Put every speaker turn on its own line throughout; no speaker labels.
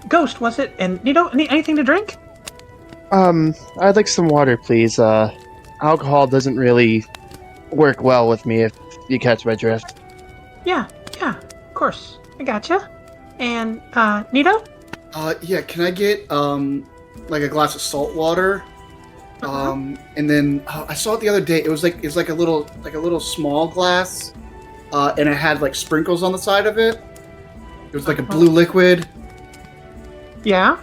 Ghost, was it? And Nido, anything to drink?
I'd like some water, please. Alcohol doesn't really work well with me, if you catch my drift.
Yeah, of course. I gotcha. And, Nido?
Yeah, can I get, like a glass of salt water? And then I saw it the other day. It's like a little small glass, and it had like sprinkles on the side of it. It was like a blue liquid.
Yeah?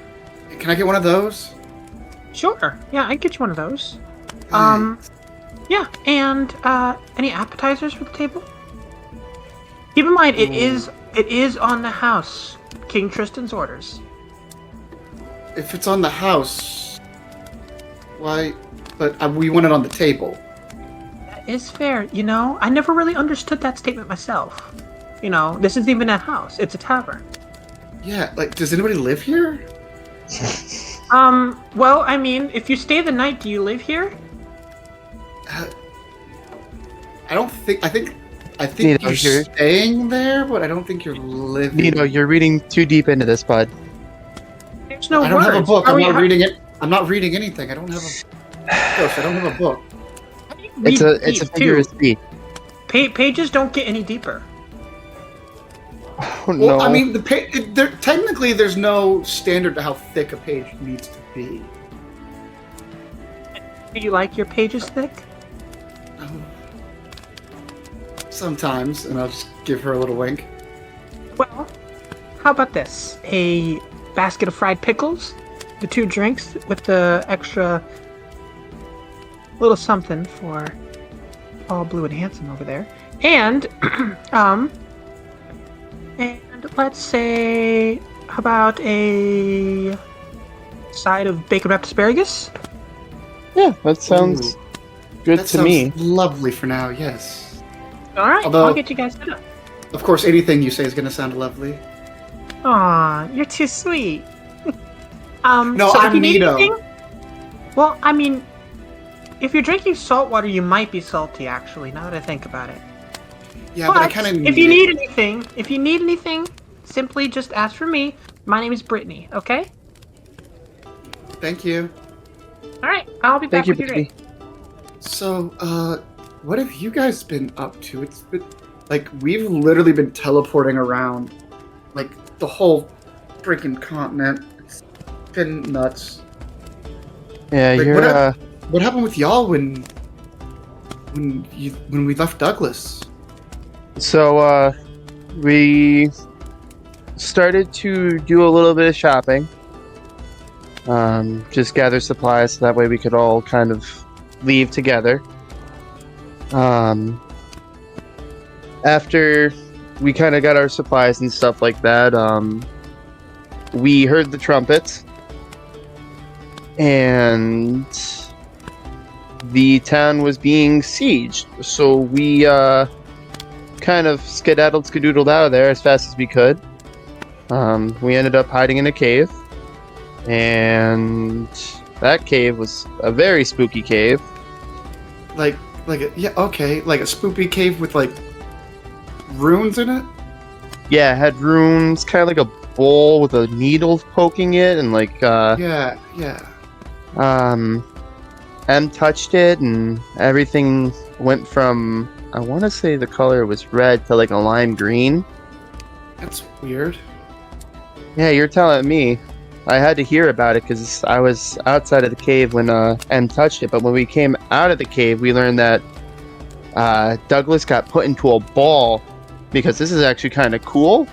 Can I get one of those?
Sure. Yeah, I can get you one of those. Yeah, and, any appetizers for the table? Keep in mind, it is on the house. King Tristan's orders.
If it's on the house, why? But we want it on the table.
That is fair. I never really understood that statement myself. This isn't even a house. It's a tavern.
Yeah, like, does anybody live here?
Well, I mean, if you stay the night, do you live here?
I think
Nino,
you're staying there, but I don't think you're living.
Nino, you're reading too deep into this, bud.
There's no
I don't have a
words.
book. I'm not reading it. I'm not reading anything. I don't have a Ghost, I don't have a book.
It's a figure of speech.
Pages don't get any deeper.
Oh, no.
Well, I mean, technically there's no standard to how thick a page needs to be.
Do you like your pages thick?
Sometimes, and I'll just give her a little wink.
Well, how about this? A basket of fried pickles, the 2 drinks with the extra little something for all blue and handsome over there, and and let's say, how about a side of bacon wrapped asparagus?
Yeah, that sounds good
That
to me.
sounds lovely for now. Yes.
All right,
Although-
I'll get you guys set up.
Of course, anything you say is going to sound lovely.
Aw, you're too sweet.
No,
so if
I'm
you need
Nido.
anything- Well, I mean, if you're drinking salt water, you might be salty. Actually, now that I think about it.
Yeah, but I kind of.
if you need anything, simply just ask for me. My name is Brittany. Okay.
Thank you.
All right, I'll be back
Thank you,
with you.
Brittany.
So, what have you guys been up to? It's been like we've literally been teleporting around, like the whole freaking continent. It's been nuts.
Yeah,
Like,
you're
What happened with y'all when we left Douglas?
So, we started to do a little bit of shopping. Just gather supplies so that way we could all kind of leave together. After we kind of got our supplies and stuff like that, we heard the trumpets. And the town was being sieged. So we, kind of skedaddled out of there as fast as we could. We ended up hiding in a cave, and that cave was a very spooky cave.
Like a spooky cave with like runes in it.
Yeah, it had runes, kind of like a bowl with a needle poking it, and like
Yeah.
M touched it, and everything went from, I want to say the color was red to like a lime green.
That's weird.
Yeah, you're telling me. I had to hear about it because I was outside of the cave when M touched it. But when we came out of the cave, we learned that Douglas got put into a ball because this is actually kind of cool.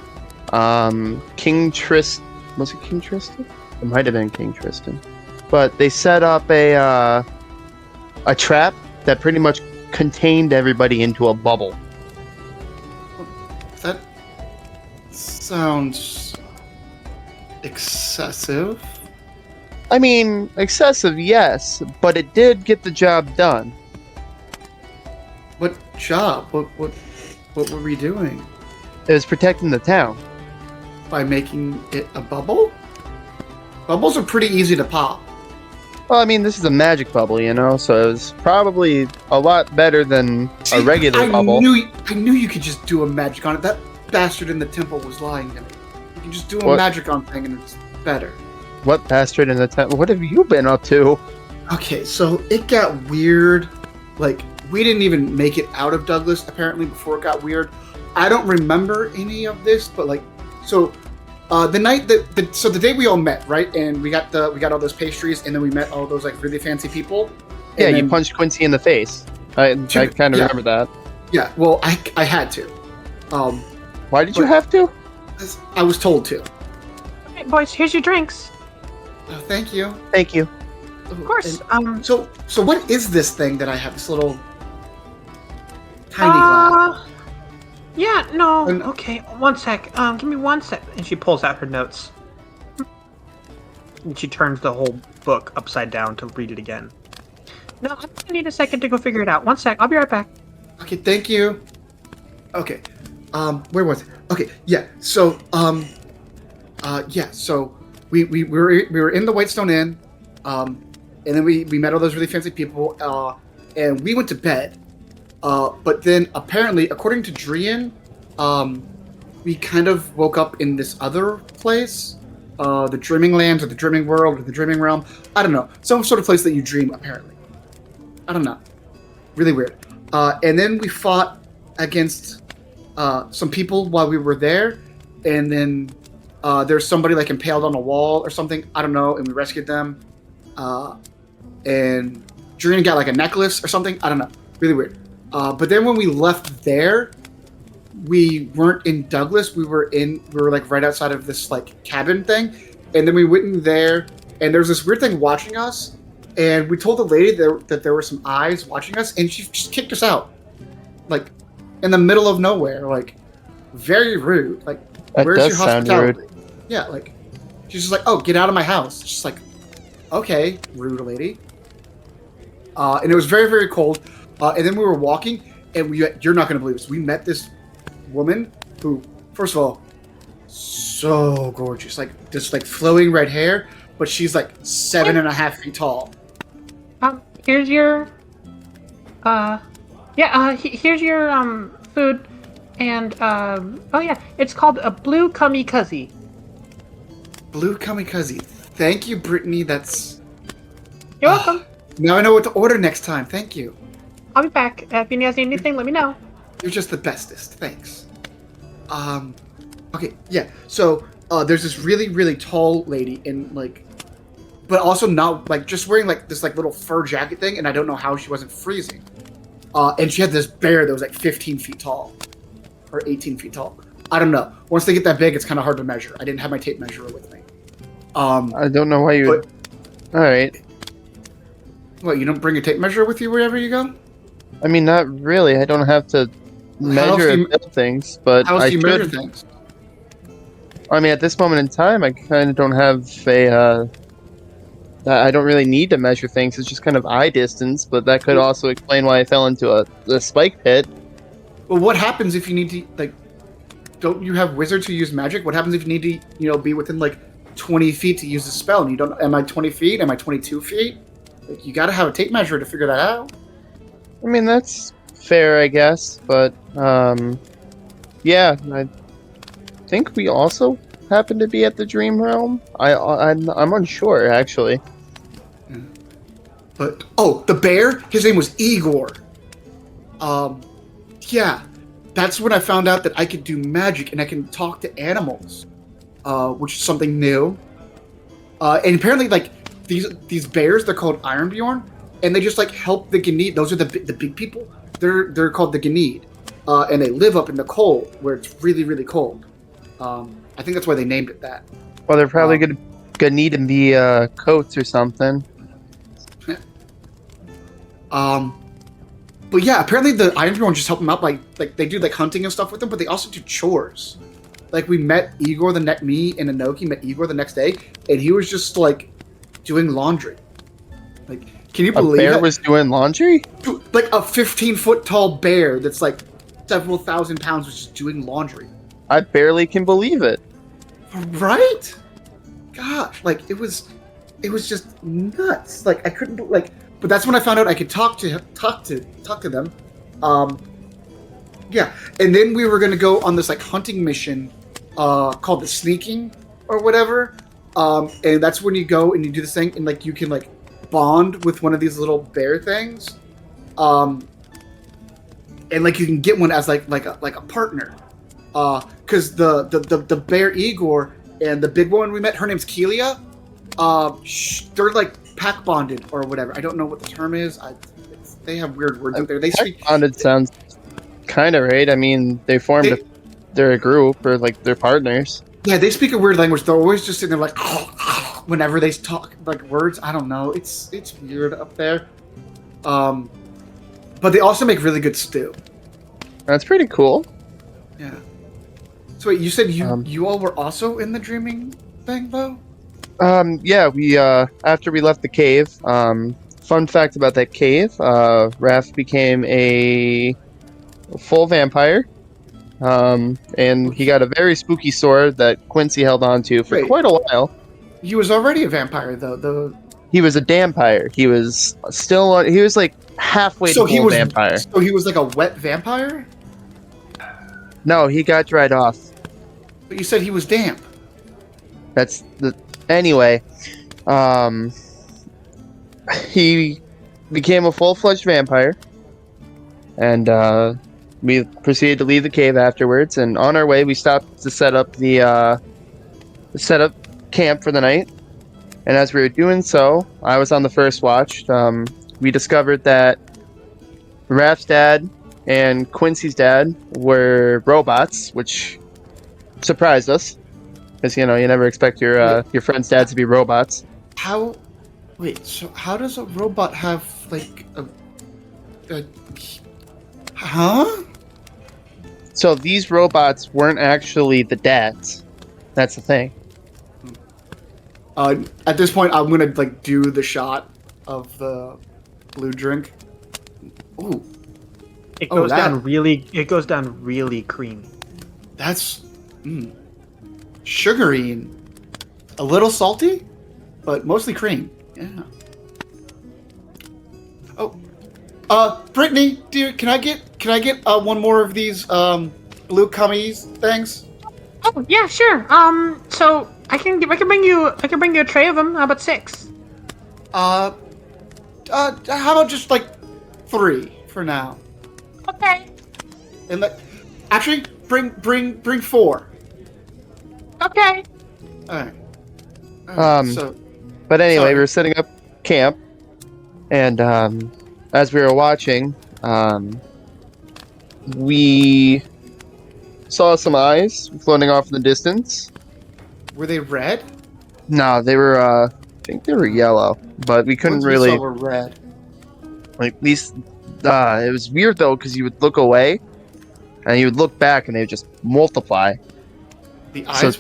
King Tristan, was it King Tristan? It might have been King Tristan. But they set up a trap that pretty much contained everybody into a bubble.
That sounds excessive.
I mean, excessive, yes, but it did get the job done.
What job? What were we doing?
It was protecting the town.
By making it a bubble? Bubbles are pretty easy to pop.
Well, I mean, this is a magic bubble, you know, so it was probably a lot better than a regular bubble.
I knew you could just do a magic on it. That bastard in the temple was lying to me. You can just do a
What?
magic on thing and it's better.
What bastard in the tent? What have you been up to?
Okay, so it got weird. Like, we didn't even make it out of Douglas, apparently, before it got weird. I don't remember any of this, but, like, so, the night that, so the day we all met, right? And we got all those pastries, and then we met all those, like, really fancy people.
Yeah,
And
you
then-
punched Quincy in the face. I kind of
yeah.
remember that.
Yeah, well, I had to.
Why did you have to?
I was told to.
Okay, boys, here's your drinks.
Thank you.
Thank you.
Of course.
So what is this thing that I have? This little tiny glass.
Yeah, no.
And-
Okay, one sec. Give me 1 sec. And she pulls out her notes. And she turns the whole book upside down to read it again. No, I'm gonna need a second to go figure it out. 1 sec. I'll be right back.
Okay, thank you. Okay. Where was it? Okay, yeah. So, yeah. So we were in the Whitestone Inn, and then we met all those really fancy people, and we went to bed. But then apparently, according to Drian, we kind of woke up in this other place, the Dreaming Lands or the Dreaming World or the Dreaming Realm. I don't know, some sort of place that you dream. Apparently, I don't know. Really weird. And then we fought against some people while we were there, and then there's somebody like impaled on a wall or something. I don't know, and we rescued them. And Julian got like a necklace or something. I don't know. Really weird. But then when we left there, we weren't in Douglas. We were like right outside of this like cabin thing, and then we went in there, and there's this weird thing watching us. And we told the lady that there were some eyes watching us, and she just kicked us out, like in the middle of nowhere, like very rude. Like,
That
where's
does
your
sound
hospitality?
rude.
Yeah, like she's just like, oh, get out of my house. It's just like, okay, rude lady. And it was very, very cold. And then we were walking, and you're not gonna believe this. We met this woman who, first of all, so gorgeous, like just like flowing red hair, but she's like 7.5 feet tall.
Here's your, here's your, food, and, oh yeah, it's called a blue kamikaze.
Blue kamikaze. Thank you, Brittany. That's.
You're welcome.
Now I know what to order next time. Thank you.
I'll be back. If you guys need anything, let me know.
You're just the bestest. Thanks. Okay, yeah. So, there's this really, really tall lady in like, but also not like just wearing like this like little fur jacket thing, and I don't know how she wasn't freezing. And she had this bear that was like 15 feet tall, or 18 feet tall. I don't know. Once they get that big, it's kind of hard to measure. I didn't have my tape measure with me.
I don't know why you.
But-
All right.
What, you don't bring a tape measure with you wherever you go?
I mean, not really. I don't have to measure
do you-
and build things, but
How else
I
do you
should.
measure things?
I mean, at this moment in time, I kind of don't have a. I don't really need to measure things. It's just kind of eye distance, but that could also explain why I fell into a spike pit.
Well, what happens if you need to, like, don't you have wizards who use magic? What happens if you need to, be within, like, 20 feet to use a spell? And you don't, am I 20 feet? Am I 22 feet? Like, you gotta have a tape measure to figure that out.
I mean, that's fair, I guess, but, yeah, I think we also happen to be at the Dream Realm. I'm unsure, actually.
But, oh, the bear? His name was Igor. Yeah. That's when I found out that I could do magic and I can talk to animals, which is something new. And apparently, like, these bears, they're called Ironbjorn, and they just, like, help the Ganid. Those are the big people. They're called the Ganid. And they live up in the cold, where it's really, really cold. I think that's why they named it that.
Well, they're probably gonna need in the coats or something.
But yeah, apparently the Ironbjorn just help them out by like they do like hunting and stuff with them, but they also do chores. Like we met Igor me and Inoki met Igor the next day, and he was just like doing laundry. Like, can you
A
believe
bear
it?
was doing laundry?
Like a 15-foot tall bear that's like several thousand pounds was just doing laundry.
I barely can believe it.
Right? Gosh, like it was just nuts. Like I couldn't like. But that's when I found out I could talk to them. Yeah, and then we were gonna go on this like hunting mission called the sneaking or whatever. And that's when you go and you do this thing, and like you can like bond with one of these little bear things, and like you can get one as like a partner. Because the bear Igor and the big one we met, her name's Kelia. They're like pack bonded or whatever. I don't know what the term is. They have weird words out there. They speak.
Bonded sounds kind of right. I mean, they're a group or like they're partners.
Yeah, they speak a weird language. They're always just sitting there like whenever they talk like words. I don't know. It's weird up there. But they also make really good stew.
That's pretty cool.
Yeah. So wait, you said you all were also in the dreaming thing though?
Yeah, we after we left the cave, fun fact about that cave, Raph became a full vampire. And he got a very spooky sword that Quincy held on to for quite a while.
He was already a vampire though.
He was a dampire. He was he was like halfway to full vampire.
So he was like a wet vampire?
No, he got dried off.
But you said he was damp.
Anyway, he became a full-fledged vampire, and we proceeded to leave the cave afterwards. And on our way, we stopped to set up camp for the night. And as we were doing so, I was on the first watch. We discovered that Raph's dad and Quincy's dad were robots, which surprised us. Because, you never expect your friend's dads to be robots.
So how does a robot have, like, Huh?
So these robots weren't actually the dads. That's the thing.
At this point, I'm gonna, like, do the shot of the blue drink. Ooh.
It goes down really creamy.
That's... sugary and a little salty, but mostly cream. Yeah. Oh, Brittany, dear, can I get one more of these blue cummies things?
Oh yeah, sure. So I can bring you a tray of them. How about 6?
How about just like 3 for now?
Okay.
And like, actually, bring 4.
Okay.
All right.
But anyway,
sorry.
we were setting up camp, and as we were watching, we saw some eyes floating off in the distance.
Were they red?
No, they were. I think they were yellow, but we couldn't
Ones
really.
We saw were red.
Like these, it was weird though because you would look away, and you would look back, and they would just multiply.
The eyes.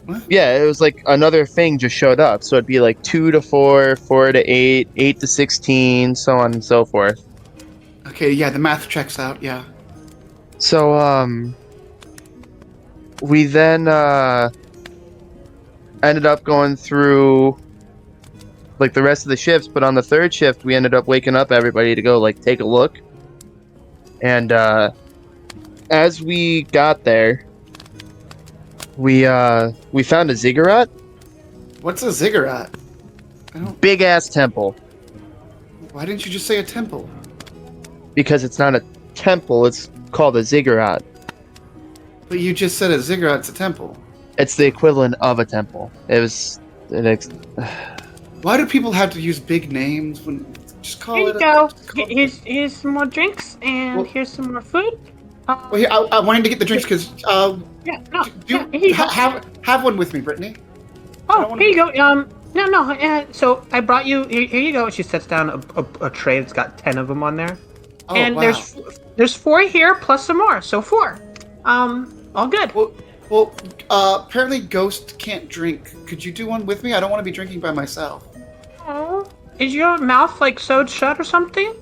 What?
Yeah, it was like another thing just showed up. So it'd be like 2 to 4, 4 to 8, 8 to 16, so on and so forth.
Okay, yeah, the math checks out. Yeah.
So we then ended up going through like the rest of the shifts, but on the 3rd shift we ended up waking up everybody to go like take a look. And as we got there, we found a ziggurat.
What's a ziggurat?
Big ass temple.
Why didn't you just say a temple?
Because it's not a temple, it's called a ziggurat.
But you just said a ziggurat's a temple.
It's the equivalent of a temple.
Why do people have to use big names when just call
Here
it?
you go. Here's some more drinks, and here's some more food.
Well, here, I wanted to get the drinks because
Here you go.
have one with me, Brittany.
Oh, here you go. So I brought you. Here you go. She sets down a tray that's got 10 of them on there.
Oh,
And
wow.
there's 4 here plus some more, so 4. All good.
Well, apparently Ghost can't drink. Could you do one with me? I don't want to be drinking by myself.
Oh, is your mouth like sewed shut or something?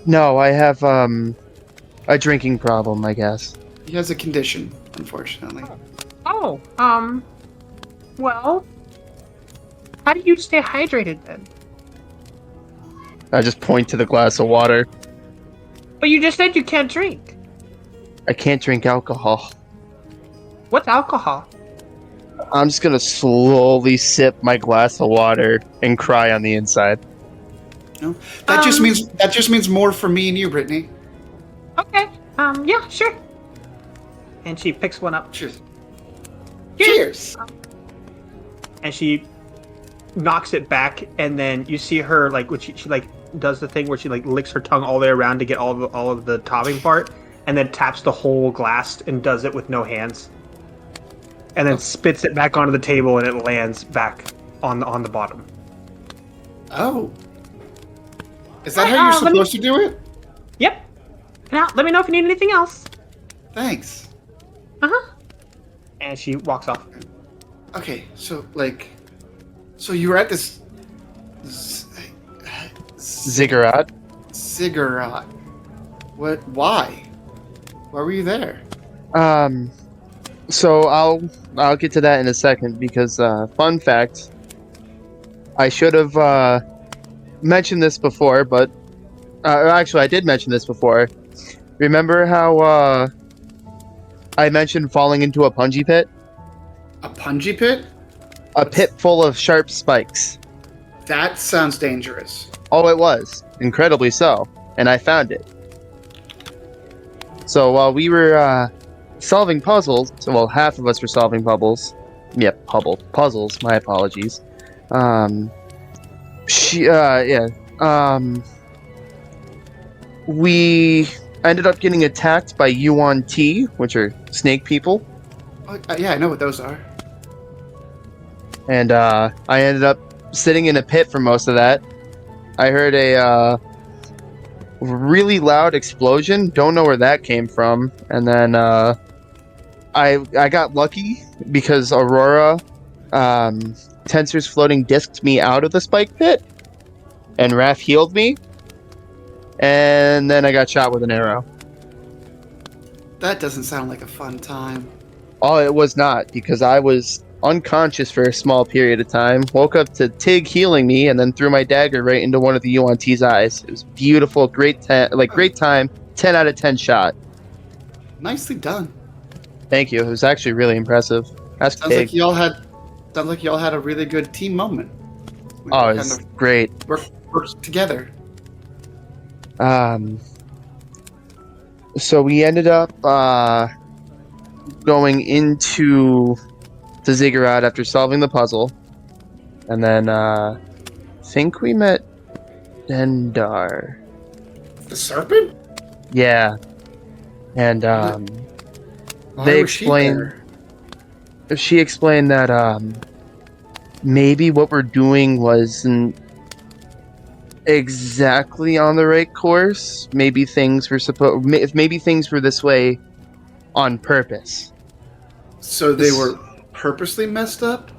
No, I have a drinking problem, I guess.
He has a condition, unfortunately.
Oh, well, how do you stay hydrated then?
I just point to the glass of water.
But you just said you can't drink.
I can't drink alcohol.
What's alcohol?
I'm just gonna slowly sip my glass of water and cry on the inside.
No, that just means more for me and you, Brittany.
Okay. Yeah, sure. And she picks one up.
Cheers.
Cheers. And she knocks it back, and then you see her like when she like does the thing where she like licks her tongue all the way around to get all of the topping part, and then taps the whole glass and does it with no hands, and then spits it back onto the table, and it lands back on the bottom.
Oh, is that how you're supposed to do it?
Yep. Now let me know if you need anything else.
Thanks.
And she walks off.
Okay, so you were at this
Ziggurat.
ziggurat. What? Why? Why were you there?
So I'll get to that in a second because fun fact, I should have mentioned this before, but actually I did mention this before. Remember how I mentioned falling into a punji pit?
A punji pit?
A pit full of sharp spikes.
That sounds dangerous.
Oh, it was. Incredibly so. And I found it. So while we were solving puzzles, well, half of us were solving puzzles. Yep, puzzles, my apologies. We ended up getting attacked by Yuan Ti, which are snake people.
Oh, yeah, I know what those are.
And I ended up sitting in a pit for most of that. I heard a really loud explosion. Don't know where that came from. And then I got lucky because Aurora Tensor's floating disked me out of the spike pit, and Raph healed me. And then I got shot with an arrow.
That doesn't sound like a fun time.
Oh, it was not, because I was unconscious for a small period of time. Woke up to Tig healing me, and then threw my dagger right into one of the Yuan T's eyes. It was beautiful, great time, 10 out of 10 shot.
Nicely done.
Thank you. It was actually really impressive. Ask
Sounds
Tig.
like y'all had a really good team moment.
Oh, it was great.
Worked together.
So we ended up going into the ziggurat after solving the puzzle, and then think we met Dendar.
The serpent?
Yeah, and
Why
they
was she
explained.
there?
She explained that maybe what we're doing wasn't exactly on the right course. Maybe things were maybe things were this way on purpose.
So they were purposely messed up?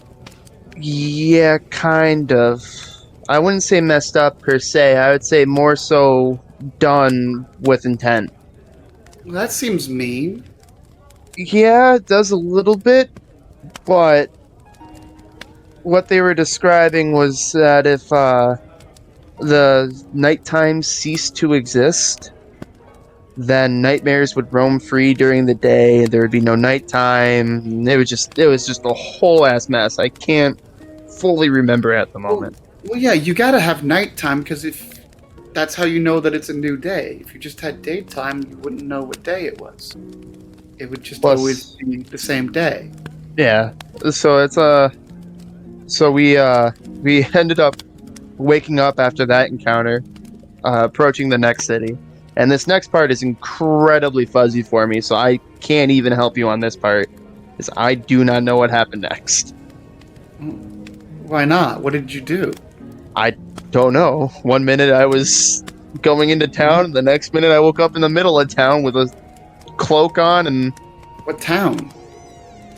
Yeah, kind of. I wouldn't say messed up per se. I would say more so done with intent.
Well, that seems mean.
Yeah, it does a little bit, but what they were describing was that if the nighttime ceased to exist, then nightmares would roam free during the day. There would be no nighttime. It was just a whole ass mess. I can't fully remember at the moment.
Well, yeah, you gotta have nighttime because if that's how you know that it's a new day. If you just had daytime, you wouldn't know what day it was. It would just always be the same day.
Yeah. So it's so we ended up waking up after that encounter, approaching the next city. And this next part is incredibly fuzzy for me, so I can't even help you on this part, because I do not know what happened next.
Why not? What did you do?
I don't know. One minute I was going into town, the next minute I woke up in the middle of town with a cloak on and...
What town?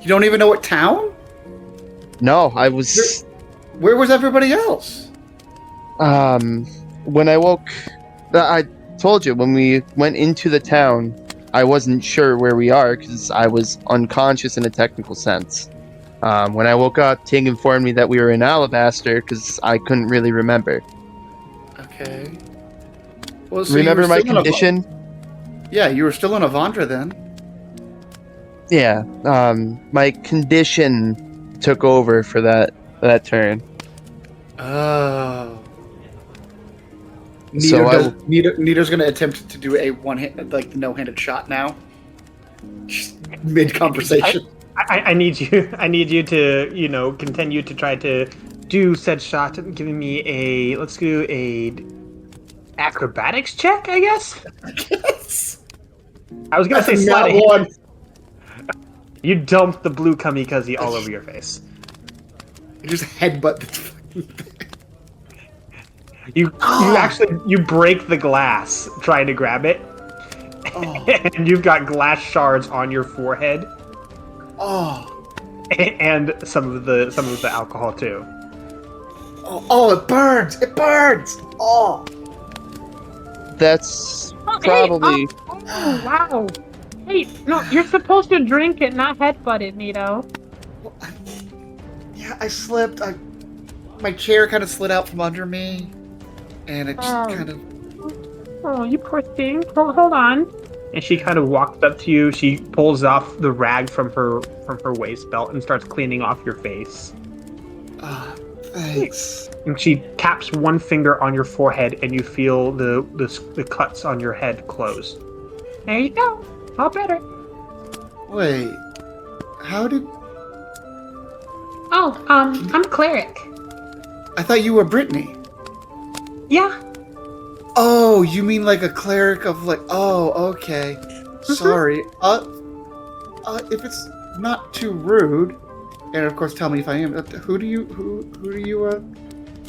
You don't even know what town?
No, I was...
Where was everybody else?
When I woke... I told you, when we went into the town, I wasn't sure where we are because I was unconscious in a technical sense. When I woke up, Ting informed me that we were in Alabaster because I couldn't really remember.
Okay. Well, so
remember my condition?
Yeah, you were still in Avandra then.
Yeah. My condition took over for that turn.
Oh.
So I
Nido's gonna attempt to do a one-hand, like no-handed shot now. Mid conversation.
I need you. I need you to, continue to try to do said shot. Giving me a. Let's do a acrobatics check, I guess.
Yes.
I was gonna
That's
say
a nat
sliding.
one.
You dumped the blue kamikaze all over your face.
I just headbutt the fucking thing.
You actually you break the glass trying to grab it, and you've got glass shards on your forehead, and some of the alcohol too.
Oh, it burns! It burns! Oh.
that's
Hey,
probably
oh, wow. Hey, no, you're supposed to drink it, not headbutt it, Nido.
Yeah, I slipped. My chair kind of slid out from under me, and it just kind of.
Oh, you poor thing. Hold on. And she kind of walks up to you. She pulls off the rag from her waist belt and starts cleaning off your face.
Thanks.
And she taps one finger on your forehead, and you feel the cuts on your head close. There you go. All better.
Wait, how did?
Oh, I'm cleric.
I thought you were Brittany.
Yeah.
Oh, you mean like a cleric of like? Oh, okay. Sorry. If it's not too rude, and of course, tell me if I am. Who do you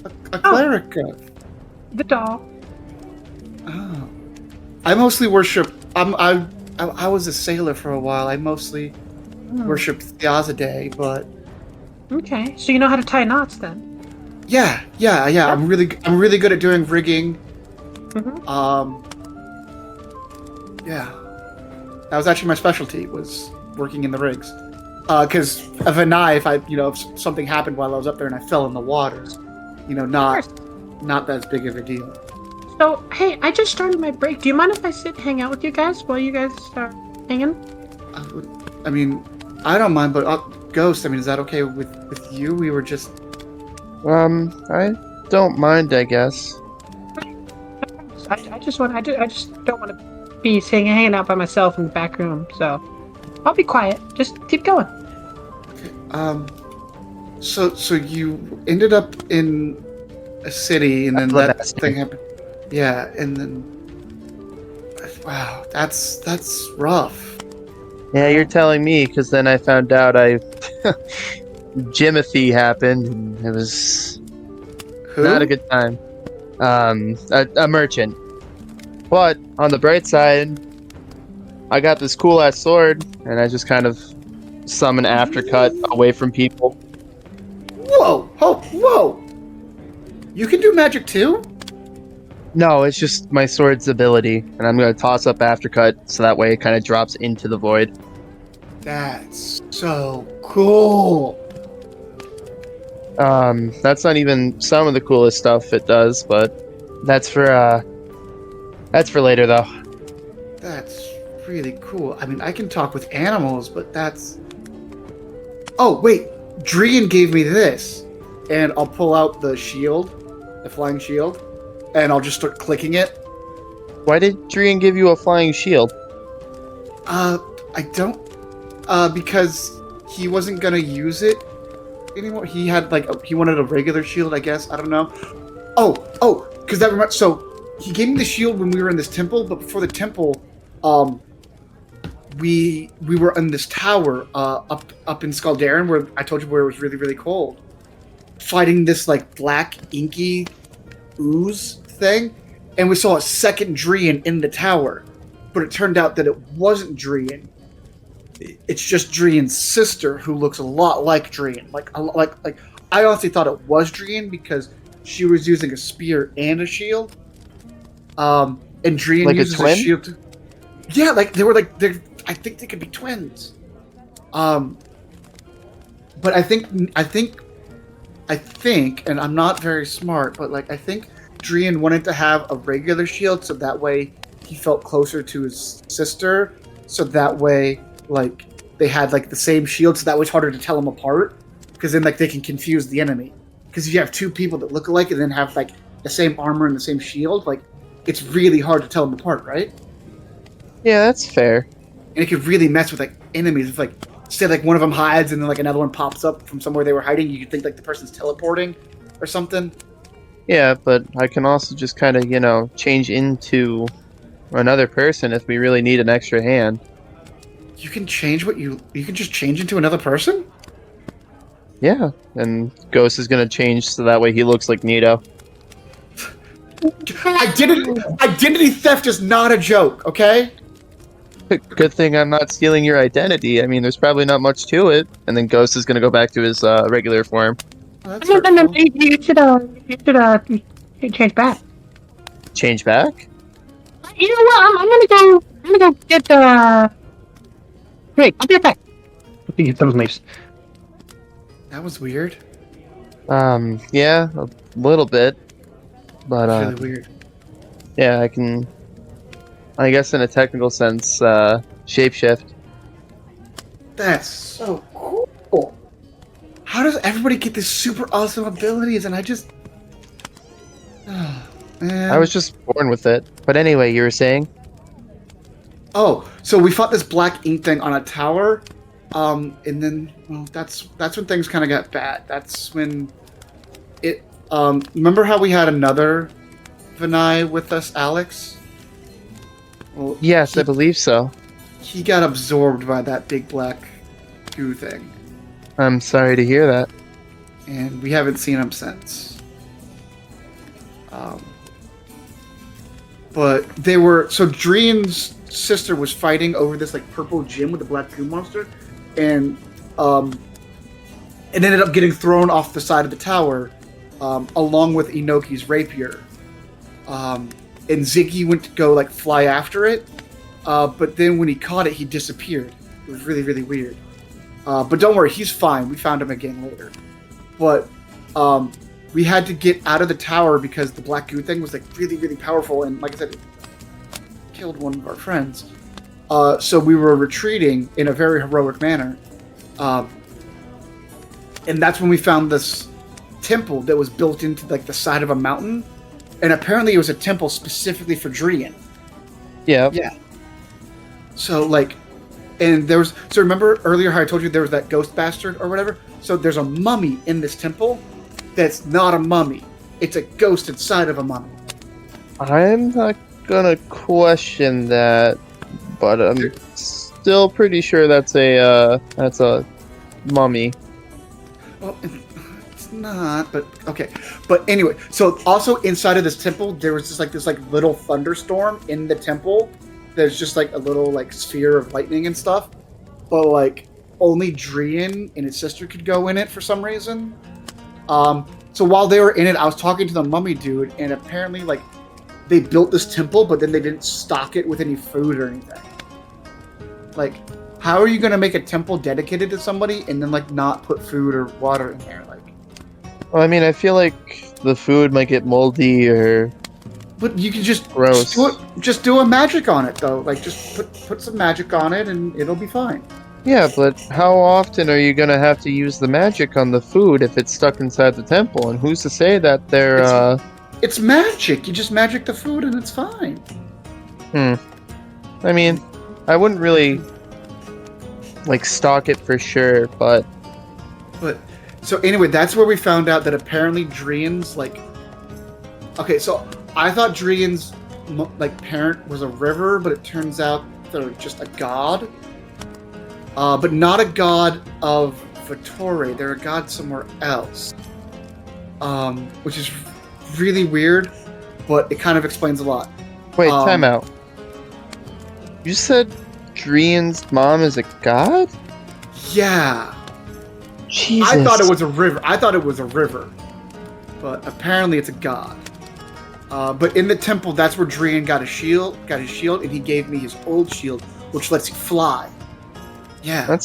a cleric of?
The doll.
Oh, I mostly worship. I was a sailor for a while. I mostly worshipped Thiazidae, but
Okay, so you know how to tie knots then.
yeah. I'm really good at doing rigging. Yeah, that was actually my specialty, was working in the rigs. Because of an eye, if something happened while I was up there and I fell in the water, not that big of a deal.
So, hey, I just started my break. Do you mind if I sit and hang out with you guys while you guys start hanging?
I mean, I don't mind, but Ghost, is that okay with you? We were just.
I don't mind, I guess.
I just don't want to be hanging out by myself in the back room. So, I'll be quiet. Just keep going.
So you ended up in a city, and then that thing happened. Yeah, and then. Wow, that's rough.
Yeah, you're telling me, because then I found out Jimothy happened, and it was
Who?
not a good time. A merchant. But on the bright side, I got this cool ass sword, and I just kind of summon aftercut away from people.
Whoa! Oh, whoa! You can do magic too?
No, it's just my sword's ability, and I'm gonna toss up aftercut so that way it kind of drops into the void.
That's so cool.
That's not even some of the coolest stuff it does, but that's for later though.
That's really cool. I can talk with animals, but that's. Oh wait, Drian gave me this, and I'll pull out the shield, the flying shield, and I'll just start clicking it.
Why did Drian give you a flying shield?
I don't. Because he wasn't gonna use it anymore. He had he wanted a regular shield, I guess. I don't know. Oh, because that reminds. So he gave me the shield when we were in this temple, but before the temple, we were in this tower up in Skaldaren, where I told you where it was really really cold, fighting this black inky ooze thing, and we saw a second Drian in the tower, but it turned out that it wasn't Drian. It's just Drian's sister, who looks a lot like Drian. Like I honestly thought it was Drian because she was using a spear and a shield. And Drian uses a shield. Yeah, they were I think they could be twins. But I think, and I'm not very smart, but I think Drian wanted to have a regular shield so that way he felt closer to his sister. So that way, they had like the same shield, so that was harder to tell them apart. Because then like they can confuse the enemy. Because if you have two people that look alike and then have like the same armor and the same shield, like it's really hard to tell them apart, right?
Yeah, that's fair.
And it could really mess with like enemies. If like say like one of them hides and then like another one pops up from somewhere they were hiding, you could think like the person's teleporting or something.
Yeah, but I can also just kind of, change into another person if we really need an extra hand.
You can change you can just change into another person?
Yeah, and Ghost is gonna change so that way he looks like Nido.
Identity theft is not a joke, okay?
Good thing I'm not stealing your identity. I mean, there's probably not much to it. And then Ghost is gonna go back to his regular form.
Oh, that's
No,
hurtful.
you should change back.
Change back?
You know what? I'm gonna go get Wait, I'll be right back. Let me get those leaves.
That was weird.
Yeah, a little bit. But,
That's really weird.
yeah, I guess in a technical sense, shapeshift.
That's so cool. How does everybody get these super awesome abilities and I just... Oh, man.
I was just born with it. But anyway, you were saying?
Oh, so we fought this black ink thing on a tower, and then, well, that's when things kind of got bad. That's when it, remember how we had another Vinay with us, Alex? Well,
Yes, I believe so.
he got absorbed by that big black goo thing,
I'm sorry to hear that.
and we haven't seen him since. But they were, so Dream's sister was fighting over this like purple gem with the black goo monster, and it ended up getting thrown off the side of the tower, along with Inoki's rapier. And Ziggy went to go like fly after it, but then when he caught it, he disappeared. It was really, really weird. But don't worry, he's fine. We found him again later. But we had to get out of the tower because the black goo thing was like really, really powerful, and like I said, it killed one of our friends. So we were retreating in a very heroic manner. And that's when we found this temple that was built into like the side of a mountain. And apparently it was a temple specifically for Drian.
Yeah.
Yeah. So like, and there was, so remember earlier how I told you there was that ghost bastard or whatever? So there's a mummy in this temple that's not a mummy. It's a ghost inside of a mummy.
I'm not gonna question that, but I'm still pretty sure that's a mummy.
Well, it's not, but okay. But anyway, so also inside of this temple, there was just like this like little thunderstorm in the temple. There's just like a little like sphere of lightning and stuff. But like only Drian and his sister could go in it for some reason. So while they were in it, I was talking to the mummy dude, and apparently like they built this temple, but then they didn't stock it with any food or anything. Like, how are you gonna make a temple dedicated to somebody and then like not put food or water in there? Like,
Well, I mean, I feel like the food might get moldy or
but you can just
gross.
just do a magic on it though. Like, just put some magic on it and it'll be fine.
Yeah, but how often are you gonna have to use the magic on the food if it's stuck inside the temple? And who's to say that they're
It's magic. You just magic the food and it's fine.
I mean, I wouldn't really like stock it for sure, but
So anyway, that's where we found out that apparently Drian's like. Okay, so I thought Drian's like parent was a river, but it turns out they're just a god. But not a god of Vitore. They're a god somewhere else. Which is really weird, but it kind of explains a lot.
wait, time out. You said Drian's mom is a god?
Yeah.
Jesus.
I thought it was a river. But apparently it's a god. But in the temple, that's where Drian got his shield, and he gave me his old shield, which lets you fly. Yeah.
that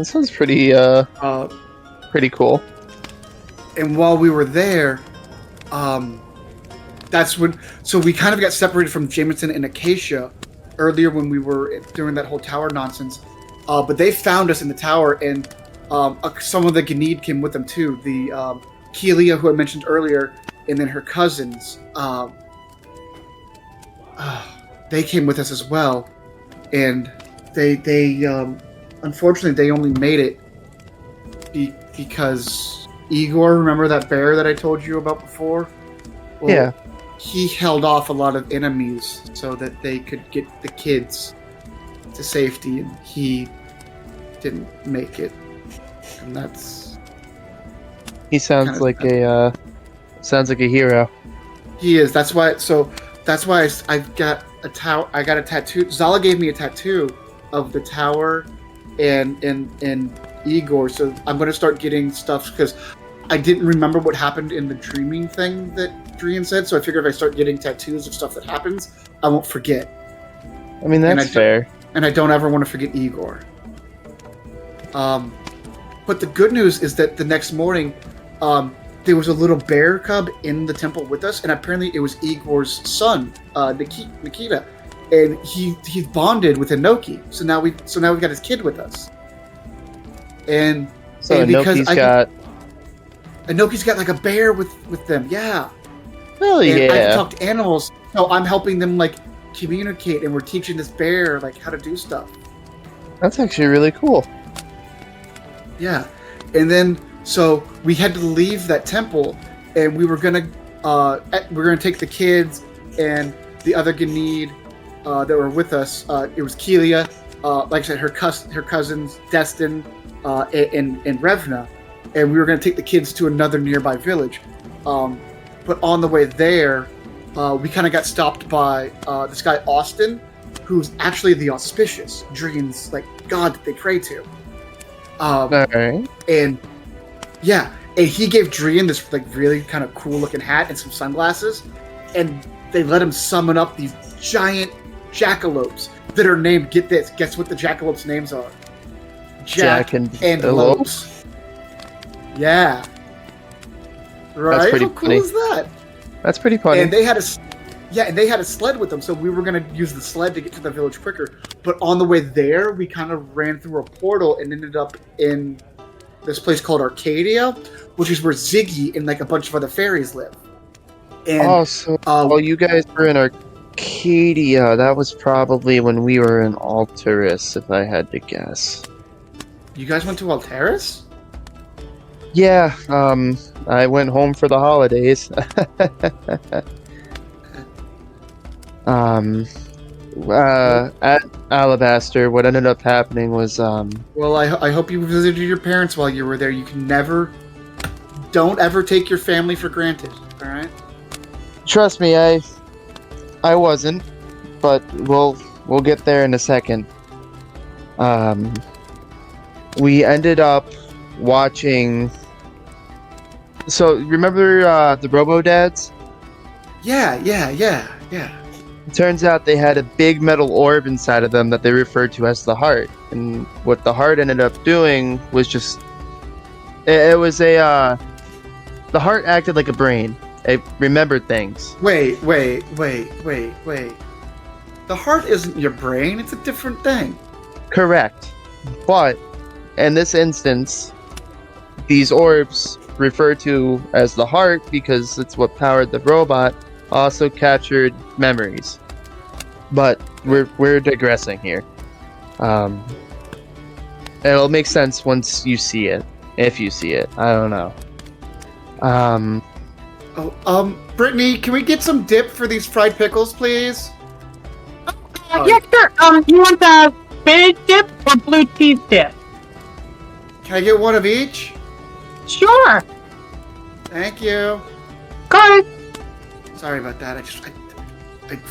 sounds pretty pretty cool.
And while we were there, that's when. So we kind of got separated from Jameson and Acacia earlier when we were during that whole tower nonsense. But they found us in the tower, and some of the Ganid came with them too. The Keelia, who I mentioned earlier, and then her cousins. They came with us as well, and they unfortunately they only made it because Igor, remember that bear that I told you about before? Well,
Yeah.
He held off a lot of enemies so that they could get the kids to safety, and he didn't make it. And that's
He sounds like a hero.
he is. That's why. So that's why I've got a tower. I got a tattoo. Zala gave me a tattoo of the tower and Igor. So I'm gonna start getting stuff because I didn't remember what happened in the dreaming thing that Drian said. So I figured if I start getting tattoos of stuff that happens, I won't forget.
I mean, that's fair.
And I don't ever want to forget Igor. But the good news is that the next morning, there was a little bear cub in the temple with us, and apparently it was Igor's son, Nikita, and he's bonded with Inoki. So now we've got his kid with us. And Inoki's got like a bear with them, yeah.
Really,
and
yeah.
I can talk to animals, so I'm helping them like communicate, and we're teaching this bear like how to do stuff.
That's actually really cool.
Yeah, and then so we had to leave that temple, and we were gonna take the kids and the other Ganid that were with us. It was Keelia, like I said, her cousins Destin, and Revna, and we were gonna take the kids to another nearby village. But on the way there, we kind of got stopped by this guy Austin, who's actually the auspicious Drian's like god that they pray to.
Alright.
And yeah, and he gave Drian this like really kind of cool looking hat and some sunglasses, and they let him summon up these giant jackalopes that are named. Get this, guess what the jackalopes' names are? Jack and Lopes. Yeah. Right?
That's pretty
How cool
funny.
is that?
That's pretty funny.
And they had a sled with them, so we were gonna use the sled to get to the village quicker. But on the way there, we kind of ran through a portal and ended up in this place called Arcadia, which is where Ziggy and like a bunch of other fairies live. And
while you guys were in Arcadia, that was probably when we were in Alteris, if I had to guess.
You guys went to Alteris?
Yeah, I went home for the holidays. At Alabaster, what ended up happening was,
Well, I hope you visited your parents while you were there. You can don't ever take your family for granted, alright?
trust me, I wasn't, but we'll get there in a second. We ended up watching. So remember the Robo Dads?
Yeah.
It turns out they had a big metal orb inside of them that they referred to as the heart. And what the heart ended up doing was just... It was the heart acted like a brain. It remembered things.
Wait. The heart isn't your brain, it's a different thing.
Correct. But, in this instance, these orbs referred to as the heart because it's what powered the robot, also captured memories. But we're digressing here. It'll make sense once you see it. If you see it. I don't know.
Brittany, can we get some dip for these fried pickles, please?
Yeah, sure. You want the spinach dip or blue cheese dip?
Can I get one of each?
Sure.
Thank you.
Got it.
Sorry about that. I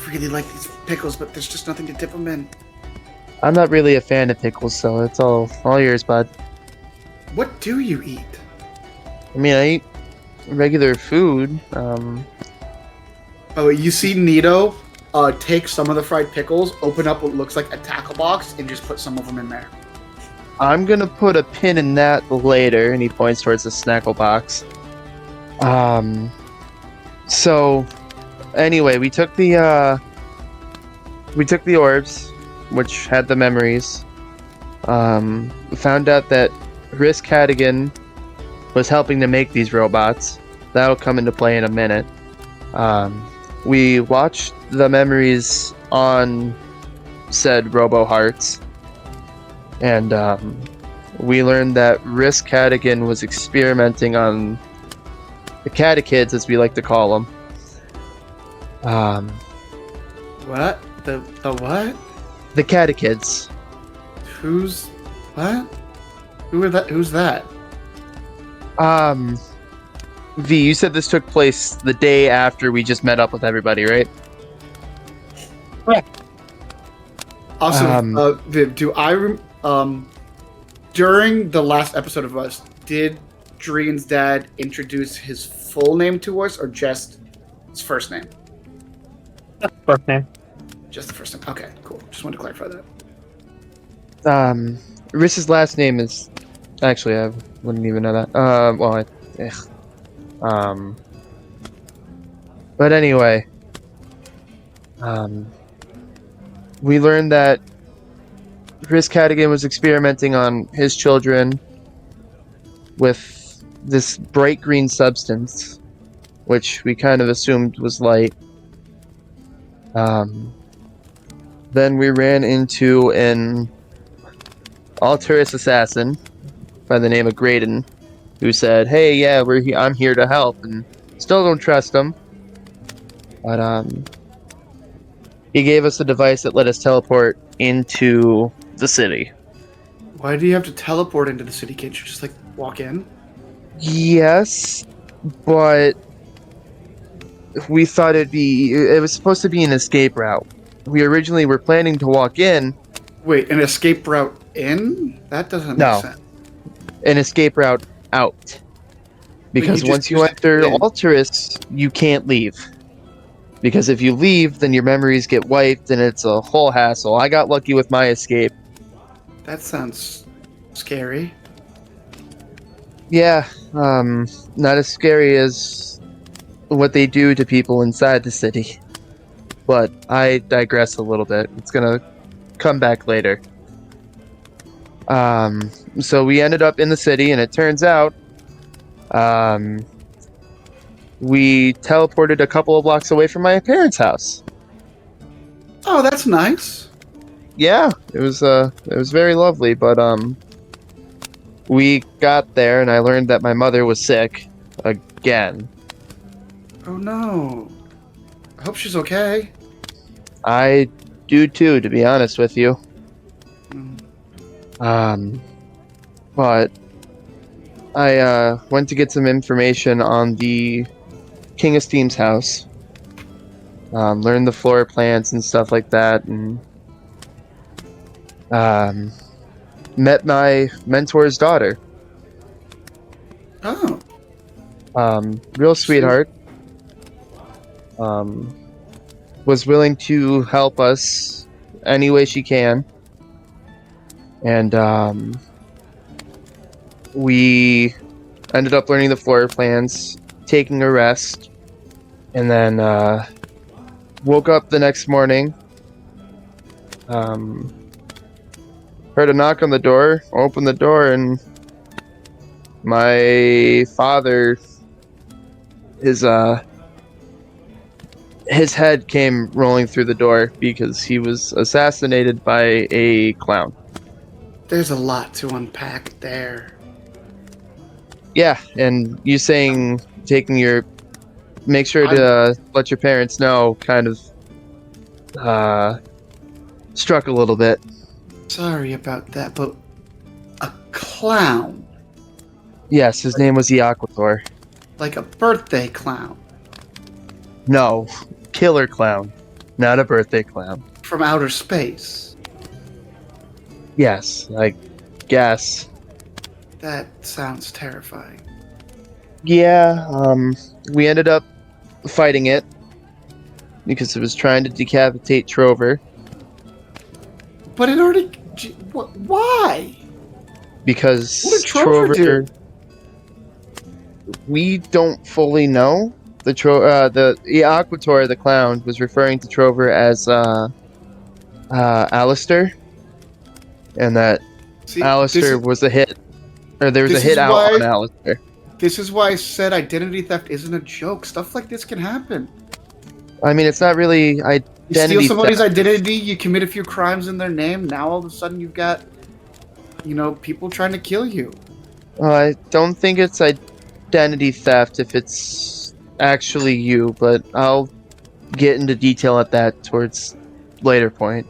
really like these pickles, but there's just nothing to dip them in.
I'm not really a fan of pickles, so it's all yours, bud.
What do you eat?
I mean, I eat regular food.
Oh, you see Nido take some of the fried pickles, open up what looks like a tackle box, and just put some of them in there.
I'm gonna put a pin in that later, and he points towards the snackle box. So, anyway, we took the orbs, which had the memories, Found out that Risk Cadigan was helping to make these robots. That'll come into play in a minute. We watched the memories on said Robo Hearts, and we learned that Risk Cadigan was experimenting on the Catakids, as we like to call them.
What? The what?
The Catakids.
Who's what? Who's that?
V, you said this took place the day after we just met up with everybody, right?
Also, Viv, during the last episode of us, did Drian's dad introduce his full name to us, or just his first name?
First name.
Just the first name. Okay, cool. Just wanted to clarify that.
Riss's last name is... Actually, I wouldn't even know that. But anyway, we learned that Riss Cadigan was experimenting on his children with this bright green substance, which we kind of assumed was light. Then we ran into an Alterous assassin by the name of Graydon, who said, "Hey, yeah, I'm here to help," and still don't trust him. But he gave us a device that let us teleport into the city.
Why do you have to teleport into the city? Can't you just like walk in?
Yes, but we thought it was supposed to be an escape route. We originally were planning to walk in.
Wait, an escape route in? That doesn't make sense.
An escape route out. Because once you enter Alterous, you can't leave. Because if you leave, then your memories get wiped and it's a whole hassle. I got lucky with my escape.
That sounds scary.
Yeah, not as scary as what they do to people inside the city. But I digress a little bit. It's gonna come back later. So we ended up in the city, and it turns out, we teleported a couple of blocks away from my parents' house.
Oh, that's nice.
Yeah, it was very lovely, but we got there and I learned that my mother was sick again.
Oh no. I hope she's okay.
I do too, to be honest with you. But I went to get some information on the King of Steam's house. Learned the floor plans and stuff like that, and met my mentor's daughter.
Oh.
Real sweetheart. Was willing to help us any way she can. And we ended up learning the floor plans, taking a rest, and then woke up the next morning. Heard a knock on the door, opened the door, and my father, his head came rolling through the door because he was assassinated by a clown.
There's a lot to unpack there.
Yeah, and you saying make sure to let your parents know kind of struck a little bit.
Sorry about that, but a clown?
Yes, his name was Iaquator.
Like a birthday clown?
No, killer clown, not a birthday clown.
From outer space?
Yes, I guess.
That sounds terrifying.
Yeah, we ended up fighting it because it was trying to decapitate Trover.
But it already... Why?
Because
what did Trover do?
We don't fully know. The Iaquator, the clown, was referring to Trover as Alistair, and that
See,
Alistair was a hit. Or there was a
this
hit
is
out
why-
on Alistair.
This is why I said identity theft isn't a joke. Stuff like this can happen.
I mean, it's not really
You
identity
steal somebody's
theft.
identity, you commit a few crimes in their name, now all of a sudden you've got, people trying to kill you.
I don't think it's identity theft if it's actually you, but I'll get into detail at that towards later point.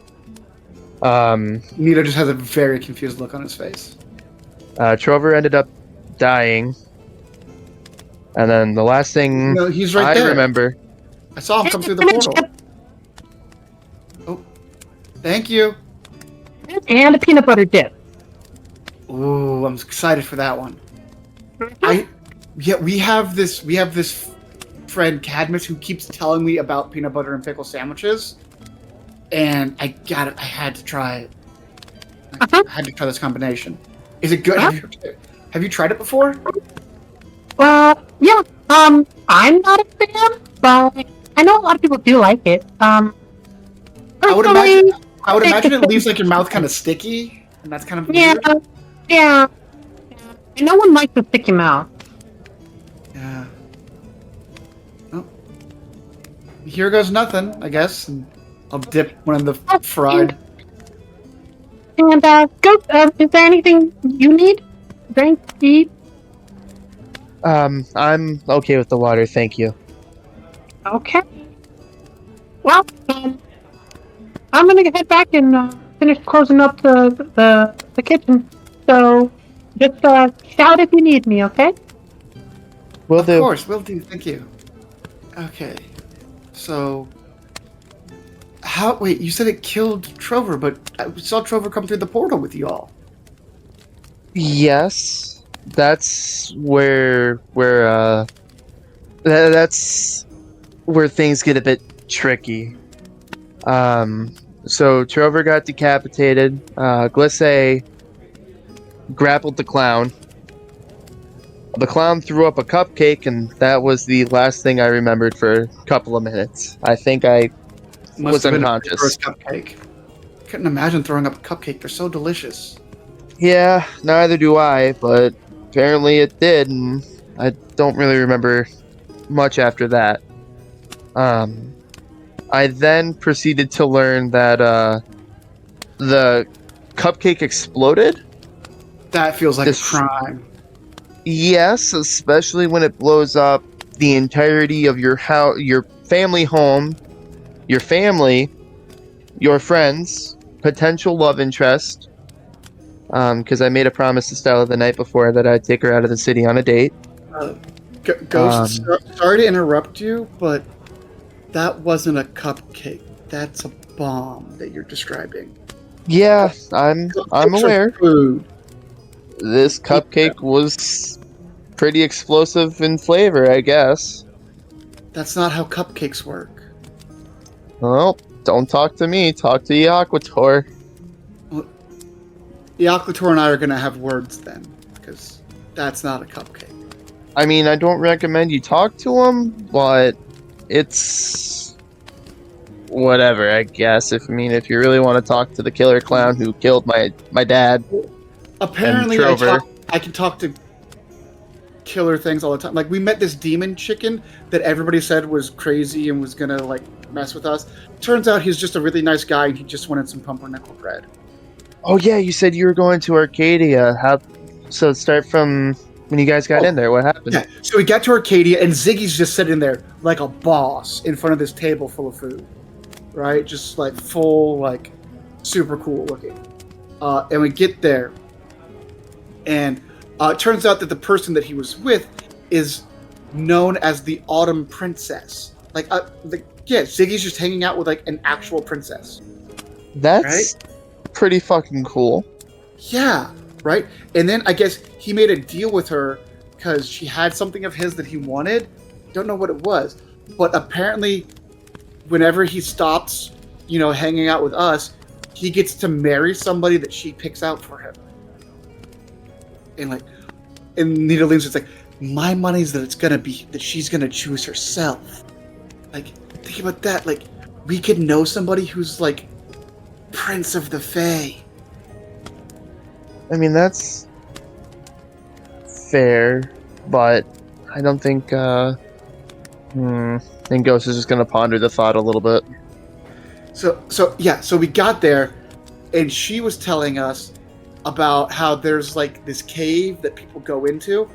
Nito just has a very confused look on his face.
Trover ended up dying, and then the last thing
No, he's right
I
there.
remember.
I saw him come through the portal. Oh, thank you.
And a peanut butter dip.
Ooh, I'm excited for that one. We have this friend Cadmus who keeps telling me about peanut butter and pickle sandwiches, and I got it. I had to try it. I had to try this combination. Is it good? Have you tried it before?
Yeah. I'm not a fan, but I know a lot of people do like it.
I would
personally,
imagine it leaves like your mouth kind of sticky, and that's kind of
Yeah,
weird.
yeah. And no one likes a sticky mouth.
Yeah. Oh. Here goes nothing, I guess. And I'll dip one of the fried.
And, Ghost, is there anything you need? Drink, eat?
I'm okay with the water, thank you.
Okay. Well, I'm gonna head back and, finish closing up the kitchen. So, just, shout if you need me, okay?
Will do.
Of course, will do. Thank you. Okay. So, wait, you said it killed Trover, but I saw Trover come through the portal with you all.
Yes, that's that's where things get a bit tricky. So Trover got decapitated. Glisse grappled the clown. The clown threw up a cupcake, and that was the last thing I remembered for a couple of minutes. I think I was
have been
unconscious.
the first cupcake. Couldn't imagine throwing up a cupcake. They're so delicious.
Yeah, neither do I, but apparently it did, and I don't really remember much after that. I then proceeded to learn that the cupcake exploded.
That feels like
This-
a crime.
Yes, especially when it blows up the entirety of your house, your family home, your family, your friends, potential love interest. Because I made a promise to Stella the night before that I'd take her out of the city on a date.
Ghost, sorry to interrupt you, but that wasn't a cupcake. That's a bomb that you're describing.
Yeah, I'm
Cupcakes are
aware.
Food.
This cupcake was pretty explosive in flavor, I guess.
That's not how cupcakes work.
Well, don't talk to me. Talk to Yaquator.
The Aquator and I are gonna have words then, because that's not a cupcake.
I mean, I don't recommend you talk to him, but it's whatever, I guess. If you really want to talk to the killer clown who killed my dad.
Apparently,
And Trover.
I can talk to killer things all the time. Like, we met this demon chicken that everybody said was crazy and was gonna, like, mess with us. Turns out he's just a really nice guy and he just wanted some pumpernickel bread.
Oh yeah, you said you were going to Arcadia. So start from when you guys got in there. What happened?
Yeah, so we got to Arcadia and Ziggy's just sitting there like a boss in front of this table full of food. Right? Just, like, full, like, super cool looking. And we get there, and it turns out that the person that he was with is known as the Autumn Princess. Ziggy's just hanging out with, like, an actual princess.
That's pretty fucking cool.
Yeah, right? And then I guess he made a deal with her because she had something of his that he wanted. Don't know what it was. But apparently, whenever he stops, hanging out with us, he gets to marry somebody that she picks out for him. And Nita leaves, it's like, my money's that it's gonna be that she's gonna choose herself. Like, think about that. Like, we could know somebody who's like Prince of the Fae.
I mean, that's fair, but I don't think. I think Ghost is just gonna ponder the thought a little bit.
So we got there, and she was telling us about how there's like this cave that people go into,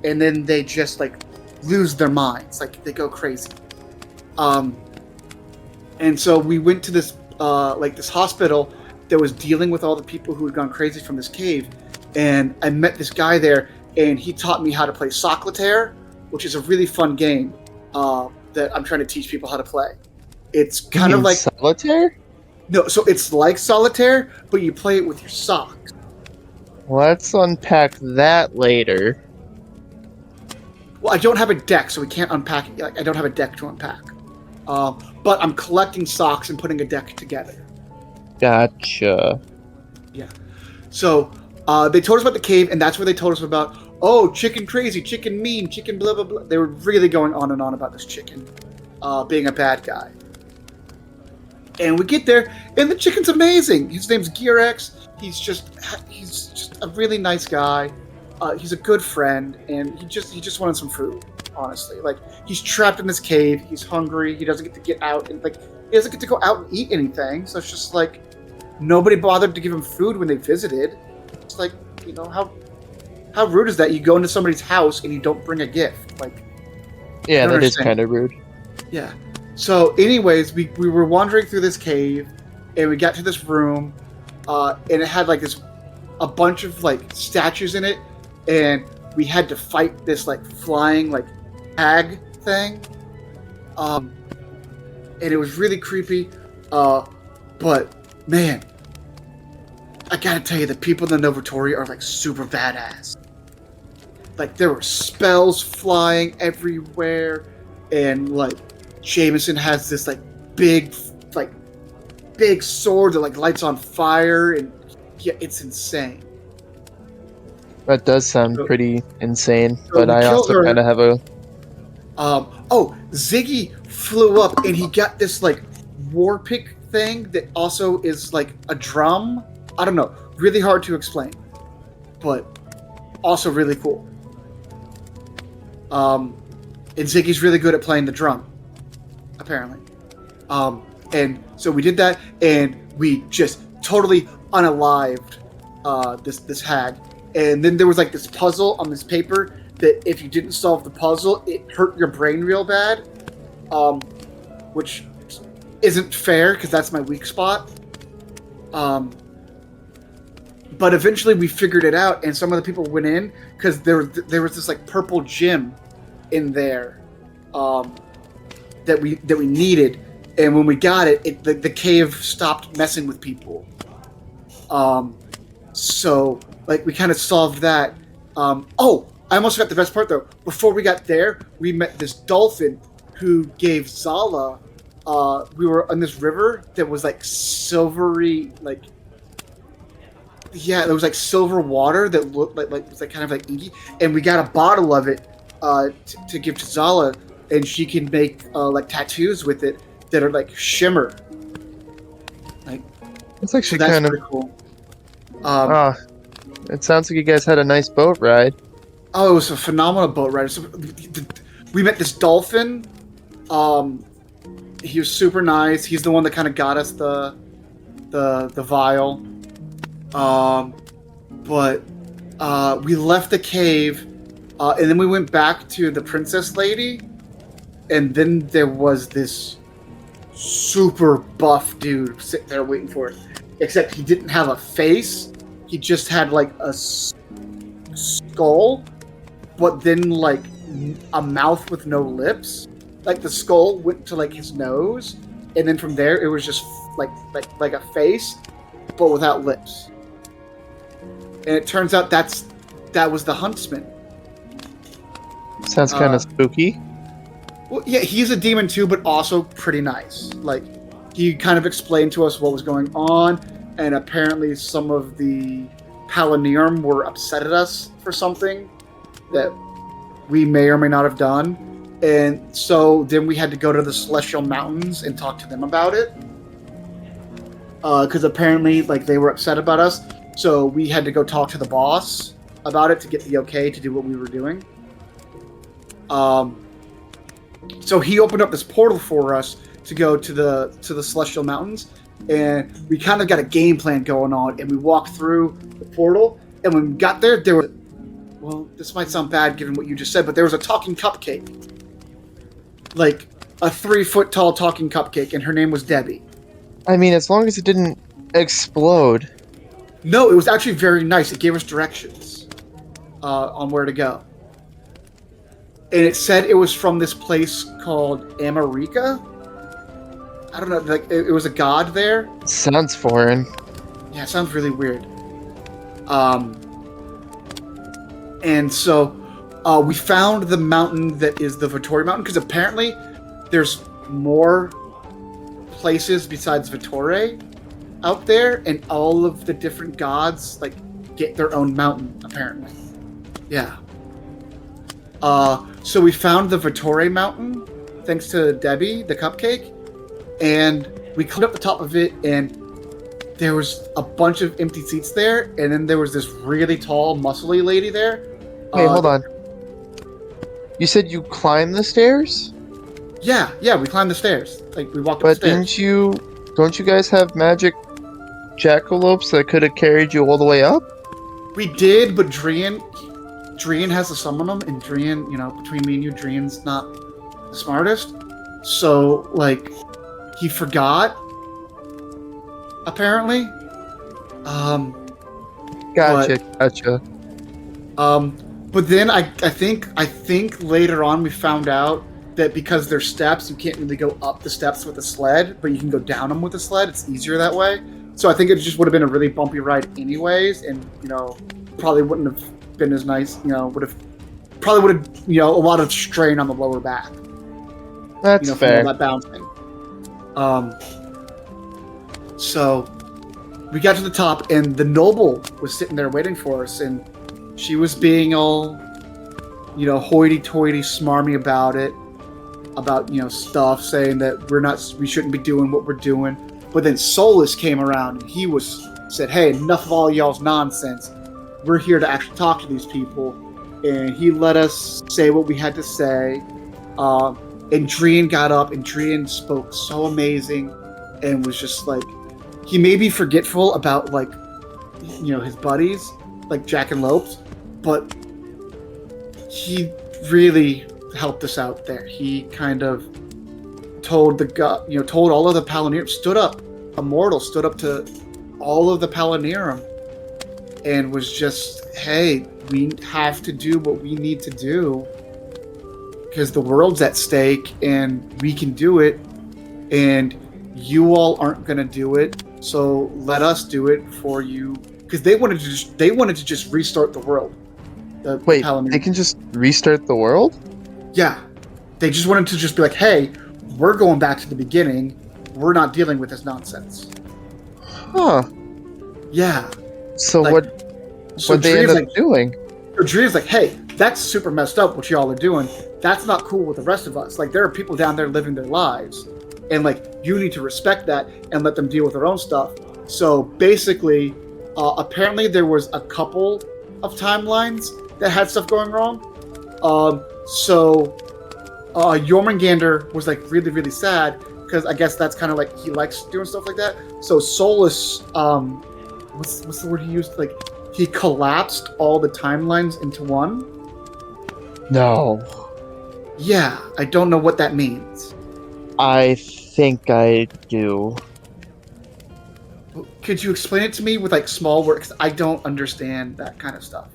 and then they just like lose their minds, like they go crazy. And so we went to this this hospital that was dealing with all the people who had gone crazy from this cave, and I met this guy there, and he taught me how to play Solitaire, which is a really fun game that I'm trying to teach people how to play. It's kind of like
Solitaire.
No, so it's like Solitaire, but you play it with your socks.
Let's unpack that later.
Well, I don't have a deck, so we can't unpack it. Like, I don't have a deck to unpack. But I'm collecting socks and putting a deck together.
Gotcha.
Yeah. So they told us about the cave, and that's where they told us about, oh, chicken crazy, chicken mean, chicken blah, blah, blah. They were really going on and on about this chicken being a bad guy. And we get there, and the chicken's amazing. His name's Gearx. He's just a really nice guy. He's a good friend, and he just wanted some food. Honestly, like he's trapped in this cave. He's hungry. He doesn't get to get out, and like he doesn't get to go out and eat anything. So it's just like nobody bothered to give him food when they visited. It's like, you know, how rude is that? You go into somebody's house and you don't bring a gift. Like,
yeah, that is kind of rude.
Yeah. So, anyways, we were wandering through this cave, and we got to this room, and it had like a bunch of like statues in it, and we had to fight this like flying like hag thing, and it was really creepy. But man, I gotta tell you, the people in the Vitore are like super badass. Like there were spells flying everywhere, and like Jameson has this like big sword that like lights on fire, and yeah, it's insane.
That does sound pretty insane,
So
but
we
I
killed
also
her.
kind of have a.
Ziggy flew up, and he got this like war pick thing that also is like a drum. I don't know, really hard to explain, but also really cool. And Ziggy's really good at playing the drum, apparently. And so we did that, and we just totally unalived this hag. And then there was like this puzzle on this paper that if you didn't solve the puzzle, it hurt your brain real bad, which isn't fair because that's my weak spot. But eventually we figured it out, and some of the people went in because there was this like purple gem in there that we needed, and when we got it, the cave stopped messing with people. So like we kind of solved that. Oh, I almost forgot the best part though. Before we got there, we met this dolphin who gave Zala. We were on this river that was like silvery, like. Yeah, there was like silver water that looked like was like kind of like inky, and we got a bottle of it to give to Zala, and she can make like tattoos with it that are like shimmer. Like
It's actually
that's
kind of
pretty cool.
It sounds like you guys had a nice boat ride.
Oh, it was a phenomenal boat ride. So we met this dolphin. He was super nice. He's the one that kind of got us the vial. But we left the cave, and then we went back to the princess lady, and then there was this super buff dude sitting there waiting for it. Except he didn't have a face. He just had like a skull, but then like a mouth with no lips. Like the skull went to like his nose, and then from there it was just like a face, but without lips. And it turns out that was the huntsman.
Sounds kind of spooky.
Well, yeah, he's a demon too, but also pretty nice. Like, he kind of explained to us what was going on, and apparently some of the Palinium were upset at us for something that we may or may not have done. And so then we had to go to the Celestial Mountains and talk to them about it. Because apparently, like, they were upset about us. So we had to go talk to the boss about it to get the okay to do what we were doing. So he opened up this portal for us to go to the Celestial Mountains, and we kind of got a game plan going on. And we walked through the portal, and when we got there, there was, well, this might sound bad given what you just said, but there was a talking cupcake, like a 3-foot tall talking cupcake, and her name was Debbie.
I mean, as long as it didn't explode.
No, it was actually very nice. It gave us directions on where to go. And it said it was from this place called America. I don't know, like it was a god there.
Sounds foreign.
Yeah, it sounds really weird. And so we found the mountain that is the Vitore mountain, because apparently there's more places besides Vitore out there, and all of the different gods like get their own mountain apparently. Yeah. So we found the Vitore mountain thanks to Debbie, the cupcake, and we climbed up the top of it, and there was a bunch of empty seats there, and then there was this really tall, muscly lady there.
Wait, hold on. You said you climbed the stairs?
Yeah, we climbed the stairs. Like we walked up
But
the stairs.
don't you guys have magic jackalopes that could have carried you all the way up?
We did, but Drian has to summon them, and Drian, between me and you, Drian's not the smartest. So, like, he forgot, apparently.
Gotcha.
But then I think later on we found out that because there's steps, you can't really go up the steps with a sled, but you can go down them with a sled. It's easier that way. So I think it just would have been a really bumpy ride anyways, and probably wouldn't have been as nice. Would have a lot of strain on the lower back.
That's fair.
From all that bouncing. So we got to the top, and the noble was sitting there waiting for us, and she was being all, hoity-toity, smarmy about it, about stuff, saying that we shouldn't be doing what we're doing. But then Solus came around, and he said, "Hey, enough of all y'all's nonsense. We're here to actually talk to these people." And he let us say what we had to say. And Drian got up, and Drian spoke so amazing, and was just like, he may be forgetful about his buddies, like Jack and Lopes, but he really helped us out there. He kind of told told all of the Palanirum, stood up to all of the Palanirum, and was just, "Hey, we have to do what we need to do because the world's at stake, and we can do it, and you all aren't going to do it, so let us do it for you." Because they wanted to just restart the world.
Wait, they can just restart the world?
Yeah, they just wanted to just be like, "Hey, we're going back to the beginning. We're not dealing with this nonsense."
Huh.
Yeah.
So what they end up doing?
Drian's like, "Hey, that's super messed up what y'all are doing. That's not cool with the rest of us. Like, there are people down there living their lives, and you need to respect that and let them deal with their own stuff." So basically, apparently there was a couple of timelines that had stuff going wrong. So Jormungandr was really, really sad, because I guess that's kind of he likes doing stuff like that. So Solus, what's the word he used? He collapsed all the timelines into one.
No.
Yeah, I don't know what that means.
I think I do.
Could you explain it to me with small words? I don't understand that kind of stuff.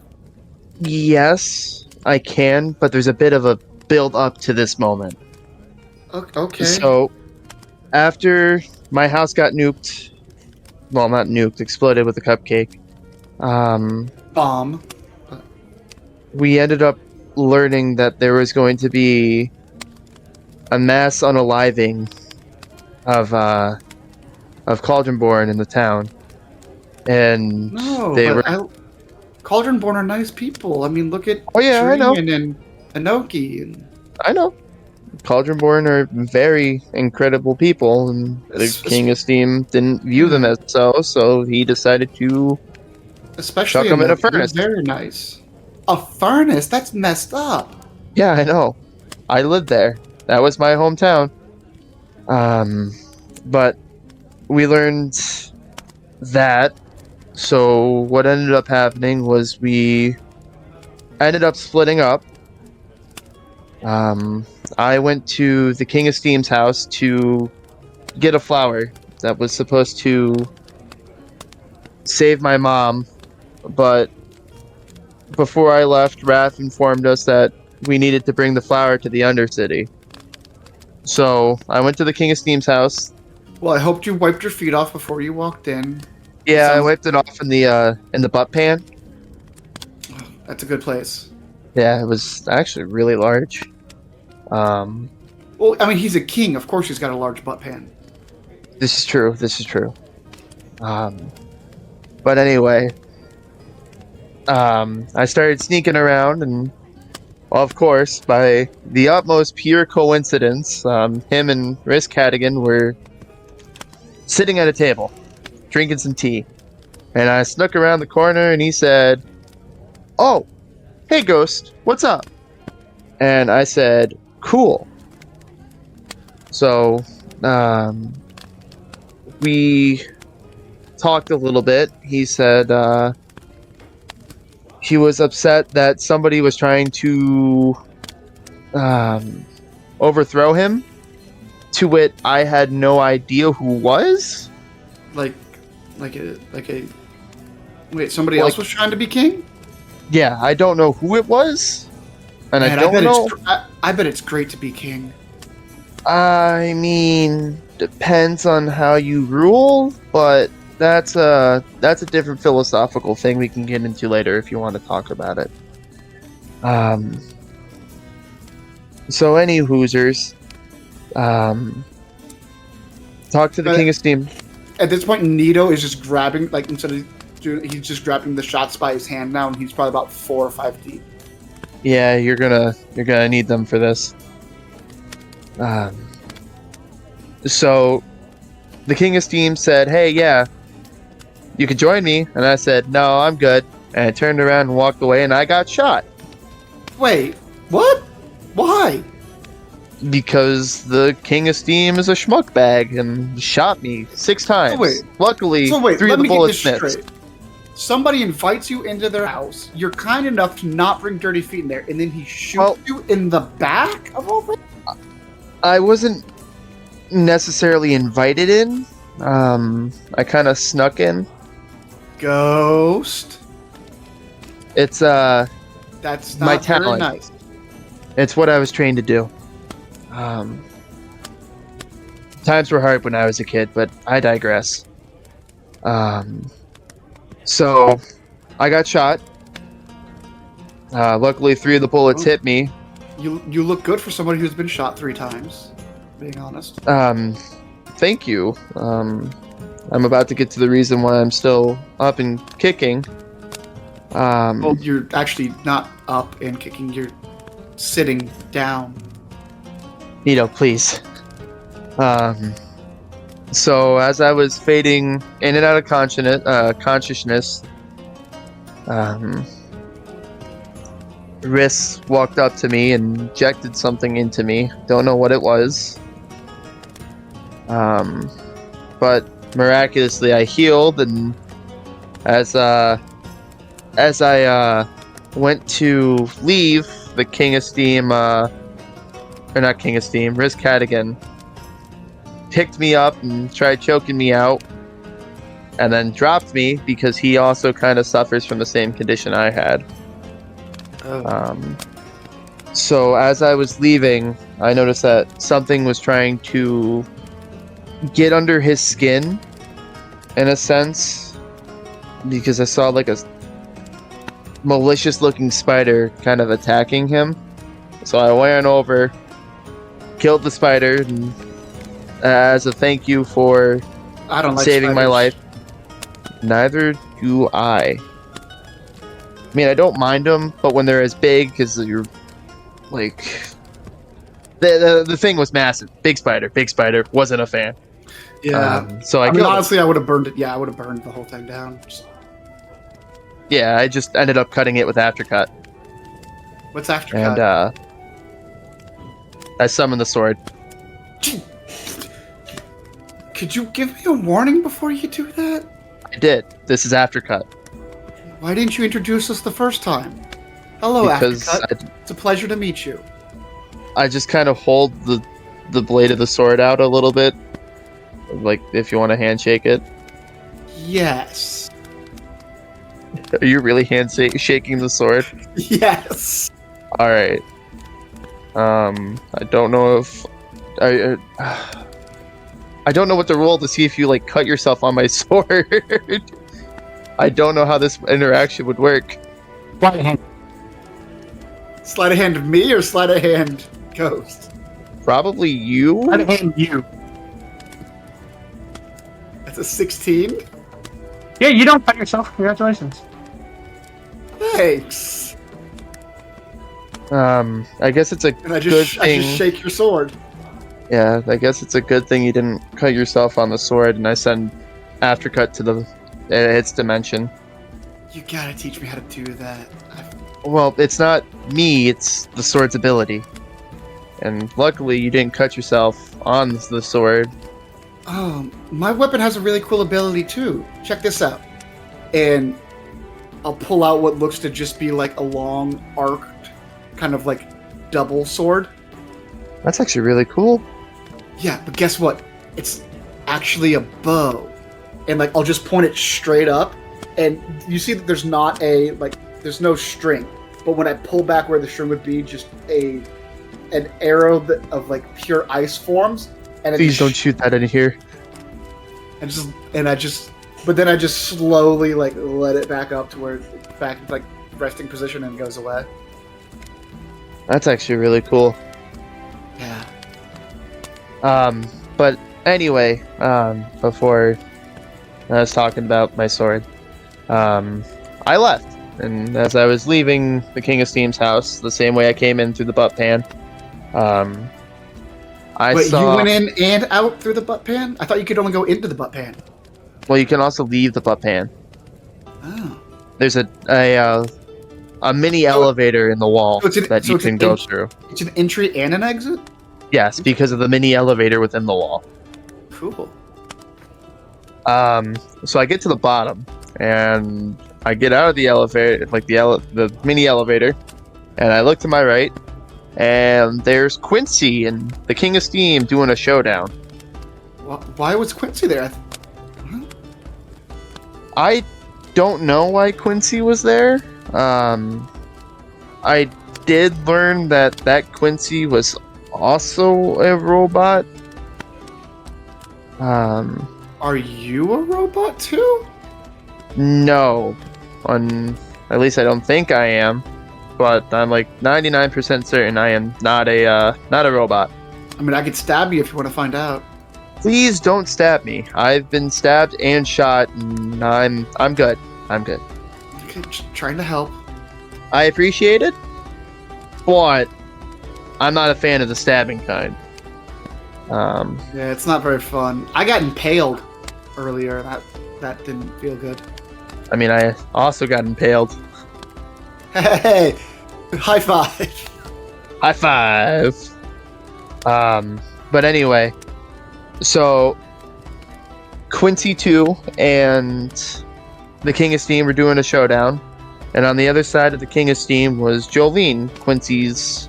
Yes, I can, but there's a bit of a build up to this moment.
Okay.
So, after my house got nuked, well, not nuked, exploded with a cupcake.
Bomb.
We ended up learning that there was going to be a mass unaliving of Cauldronborn in the town, and
Cauldronborn are nice people. I mean, look at
I know,
and Inoki. And
I know. Cauldronborn are very incredible people, and the King Esteem didn't view them as so he decided to
Especially
Chuck 'em in
the
a furnace.
Very nice. A furnace? That's messed up.
Yeah, I know. I lived there. That was my hometown. But we learned that. So what ended up happening was we ended up splitting up. I went to the King of Steam's house to get a flower that was supposed to save my mom, but before I left, Wrath informed us that we needed to bring the flower to the Undercity. So I went to the King of Steam's house.
Well, I hoped you wiped your feet off before you walked in.
Yeah, I
Sounds-
wiped it off in the butt pan.
That's a good place.
Yeah, it was actually really large.
Well, I mean, he's a king. Of course he's got a large butt pan.
This is true. This is true. But anyway, I started sneaking around, and well, of course, by the utmost pure coincidence, him and Risk Cadigan were sitting at a table, drinking some tea. And I snuck around the corner, and he said, "Oh, hey, Ghost, what's up?" And I said, "Cool." So, we talked a little bit. He said he was upset that somebody was trying to overthrow him. To wit, I had no idea who was.
Like a. Wait, somebody else was trying to be king?
Yeah, I don't know who it was, and
Man,
I don't know.
I bet it's great to be king.
I mean, depends on how you rule, but that's a different philosophical thing we can get into later if you want to talk about it. So any Hoosers, talk to the King of Steam.
At this point, Nido is just grabbing, like, instead of doing, he's just grabbing the shots by his hand now, and he's probably about 4 or 5 deep.
Yeah, you're gonna need them for this. So the King of Steam said, "Hey, yeah, you could join me," and I said, "No, I'm good." And I turned around and walked away, and I got shot
Wait, what? Why?
because the King of Steam is a schmuck bag and shot me 6 times. Luckily, 3
let
of the
me get
bullets
this
missed.
straight. Somebody invites you into their house. You're kind enough to not bring dirty feet in there, and then he shoots you in the back of all things?
I wasn't necessarily invited in. I kind of snuck in.
Ghost.
It's
That's not
my
very
talent.
nice.
It's what I was trained to do. Times were hard when I was a kid, but I digress. So I got shot. Luckily, 3 of the bullets hit me.
You look good for somebody who's been shot 3 times. Being honest.
Thank you. I'm about to get to the reason why I'm still up and kicking.
Well, you're actually not up and kicking. You're sitting down.
Please. So as I was fading in and out of consciousness, Riss walked up to me and injected something into me. Don't know what it was. But miraculously I healed, and as I went to leave, the King of Steam, or not King of Steam, Riz Cadigan picked me up and tried choking me out, and then dropped me because he also kind of suffers from the same condition I had. So as I was leaving, I noticed that something was trying to get under his skin, in a sense, because I saw like a malicious looking spider kind of attacking him. So I ran over, killed the spider, and as a thank you for
I don't like
saving my
spiders.
life. Neither do I. I mean, I don't mind them, but when they're as big, because you're like the thing was massive. Big spider. Wasn't a fan.
Yeah.
So I
I mean,
killed him.
honestly, I would have burned it. Yeah, I would have burned the whole thing down. Just-
Yeah, I just ended up cutting it with Aftercut.
What's after
And I summoned the sword.
Could you give me a warning before you do that?
I did. This is Aftercut.
Why didn't you introduce us the first time? Hello,
Because
Aftercut. It's a pleasure to meet you.
I just kind of hold the blade of the sword out a little bit. Like, if you want to handshake it.
Yes.
Are you really shaking the sword?
Yes.
Alright. I don't know if... I don't know what to roll to see if you, like, cut yourself on my sword. I don't know how this interaction would work.
Sleight of hand.
Sleight of hand of me or sleight of hand Ghost?
Probably you?
Sleight of hand you.
That's a 16?
Yeah, you don't cut yourself. Congratulations.
Thanks.
I guess it's a
And I
good
just
thing.
shake your sword.
Yeah, I guess it's a good thing you didn't cut yourself on the sword, and I send Aftercut to its dimension.
You gotta teach me how to do that.
Well, it's not me, it's the sword's ability. And luckily, you didn't cut yourself on the sword.
My weapon has a really cool ability too. Check this out. And I'll pull out what looks to just be like a long arced, kind of like double sword.
That's actually really cool.
Yeah, but guess what? It's actually a bow. And like I'll just point it straight up, and you see that there's not there's no string. But when I pull back where the string would be, just an arrow of like pure ice forms. And
Please don't shoot that in here.
But then I just slowly like let it back up to where it's back into like resting position and goes away.
That's actually really cool.
Yeah.
But anyway, before I was talking about my sword, I left. And as I was leaving the King of Steam's house, the same way I came in through the butt pan,
Wait, you went in and out through the butt pan? I thought you could only go into the butt pan.
Well, you can also leave the butt pan.
Oh.
There's a mini elevator in the wall that you can go through.
It's an entry and an exit?
Yes, because of the mini elevator within the wall.
Cool.
So I get to the bottom, and I get out of the elevator, like the mini elevator, and I look to my right, and there's Quincy and the King of Steam doing a showdown.
Why was Quincy there?
I don't know why Quincy was there. I did learn that Quincy was also a robot.
Are you a robot too?
No. At least I don't think I am. But I'm like 99% certain I am not a robot.
I mean, I could stab you if you want to find out.
Please don't stab me. I've been stabbed and shot, and I'm good. I'm good.
Okay, just trying to help.
I appreciate it, but I'm not a fan of the stabbing kind.
Yeah, it's not very fun. I got impaled earlier. That didn't feel good.
I mean, I also got impaled.
Hey, high five.
High five. But anyway, so Quincy 2 and the King of Steam were doing a showdown, and on the other side of the King of Steam was Jolene, Quincy's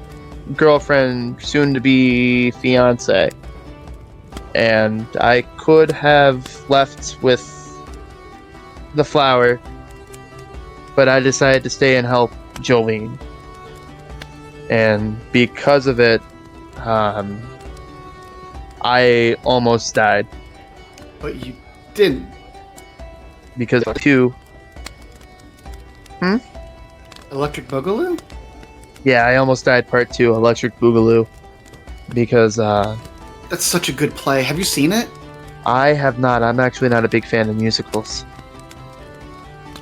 girlfriend, soon-to-be fiance. And I could have left with the flower, but I decided to stay and help Jolene. And because of it, I almost died.
But you didn't.
Because of 2.
Electric Boogaloo?
Yeah, I almost died part 2, Electric Boogaloo. Because,
That's such a good play. Have you seen it?
I have not. I'm actually not a big fan of musicals.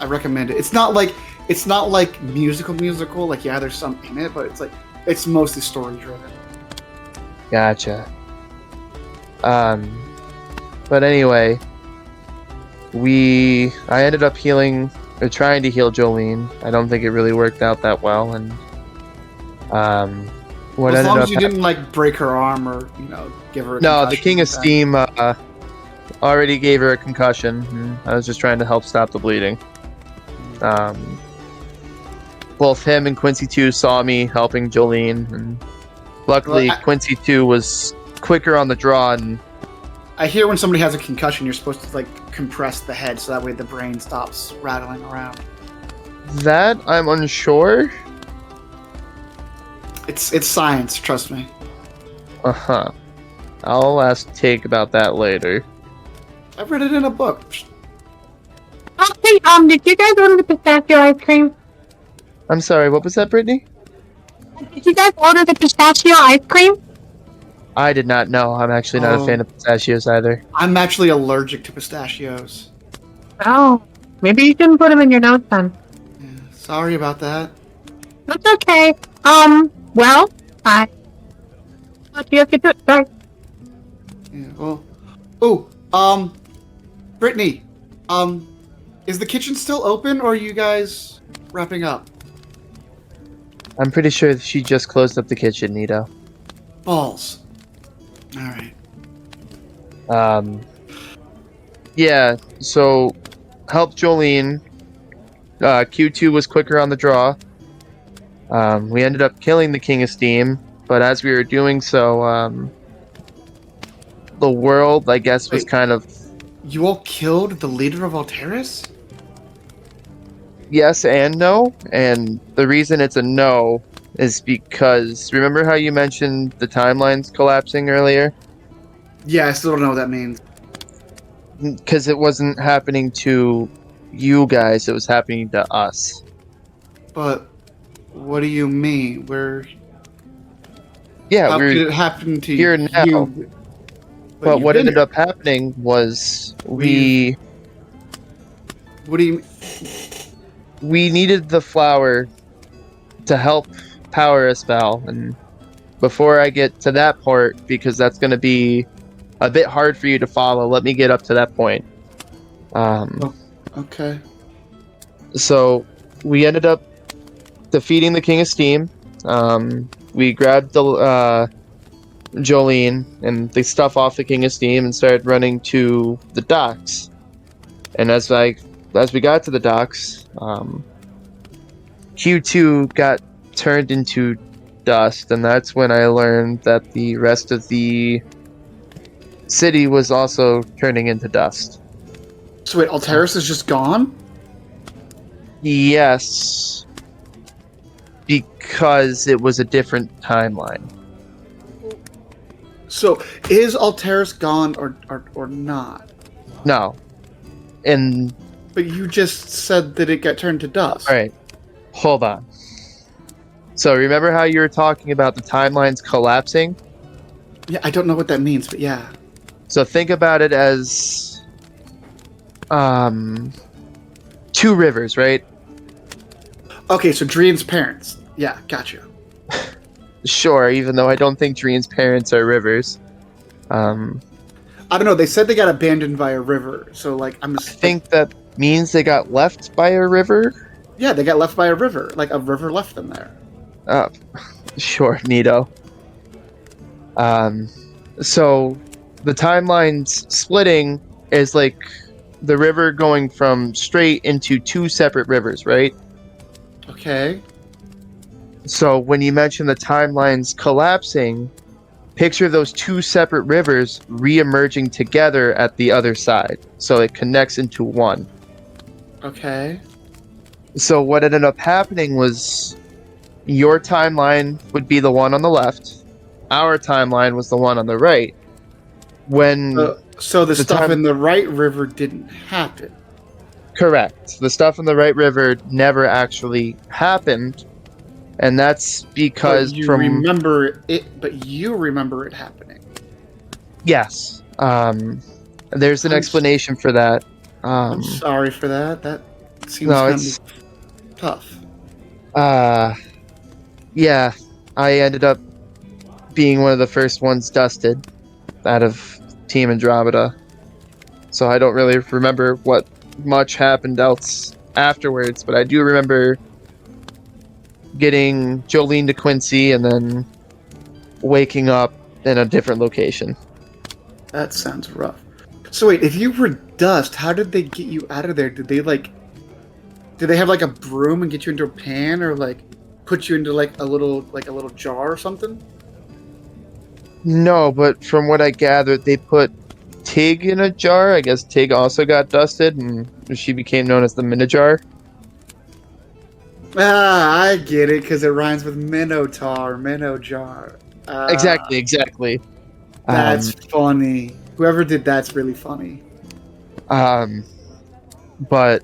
I recommend it. It's not like musical. Like, yeah, there's some in it, but it's mostly story driven.
Gotcha. But anyway, I ended up healing They're trying to heal Jolene. I don't think it really worked out that well, and what
As
ended
long
up
as you didn't like break her arm or give her.
no, the
concussion
King
or
of
anything.
Steam already gave her a concussion. And I was just trying to help stop the bleeding. Both him and Quincy 2 saw me helping Jolene, and luckily
Well,
Quincy 2 was quicker on the draw, and
I hear when somebody has a concussion, you're supposed to like compress the head so that way the brain stops rattling around.
that I'm unsure.
It's science, trust me.
Uh-huh. I'll ask Take about that later.
I've read it in a book.
Hey, did you guys order the pistachio ice cream?
I'm sorry, what was that, Brittany?
Did you guys order the pistachio ice cream?
I did not know. I'm actually not a
Oh.
fan of pistachios either.
I'm actually allergic to pistachios.
Oh, maybe you shouldn't put them in your notes then.
Yeah, sorry about that.
That's okay. Well, I... What do you have to do? Sorry.
Yeah, well. Brittany, is the kitchen still open or are you guys wrapping up?
I'm pretty sure she just closed up the kitchen, Nido.
Balls. Alright.
Yeah, so help Jolene. Q2 was quicker on the draw. We ended up killing the King of Steam, but as we were doing so, the world, I guess, was
Wait.
kind of
You all killed the leader of Alteris?
yes and no. And the reason it's a no is because remember how you mentioned the timelines collapsing earlier?
Yeah, I still don't know what that means.
Because it wasn't happening to you guys, it was happening to us.
But what do you mean?
Yeah,
How
we
could
were
it happen to
here
you?
now. But
you've
what
been
ended
here.
up happening was
What do you
we needed the flower to help power a spell, and before I get to that part, because that's going to be a bit hard for you to follow, let me get up to that point.
Okay.
So we ended up defeating the King of Steam. We grabbed the Jolene and the stuff off the King of Steam and started running to the docks. And as we got to the docks, Q2 got turned into dust, and that's when I learned that the rest of the city was also turning into dust.
So wait, Alteris is just gone?
Yes, because it was a different timeline.
So is Alteris gone or not?
No. And
But you just said that it got turned to dust.
alright, hold on. So remember how you were talking about the timelines collapsing?
Yeah, I don't know what that means, but yeah.
So think about it as two rivers, right?
Okay, so Drian's parents. Yeah, gotcha.
Sure, even though I don't think Dream's parents are rivers.
I don't know. They said they got abandoned by a river, so like I'm.
I think that means they got left by a river?
Yeah, they got left by a river. Like a river left them there.
Sure, Nido. So the timelines splitting is like the river going from straight into two separate rivers, right?
Okay.
So when you mention the timelines collapsing, picture those two separate rivers re-emerging together at the other side. So it connects into one.
Okay.
So what ended up happening was your timeline would be the one on the left. Our timeline was the one on the right. When
So the
The
stuff
time-
in the right river didn't happen.
correct, the stuff in the right river never actually happened, and that's because
But you
from
remember it. But you remember it happening.
yes, there's an
I'm
explanation for that.
I'm sorry for that. That seems
No,
kind
it's
of tough.
yeah, I ended up being one of the first ones dusted out of Team Andromeda, so I don't really remember what much happened else afterwards, but I do remember getting Jolene to Quincy and then waking up in a different location.
That sounds rough. So wait, if you were dust, how did they get you out of there? Did they have like a broom and get you into a pan, or like put you into like a little jar or something?
No, but from what I gathered, they put Tig in a jar. I guess Tig also got dusted, and she became known as the Minojar.
Ah, I get it, because it rhymes with Minotaur, Minojar.
Exactly.
That's funny. Whoever did that's really funny.
But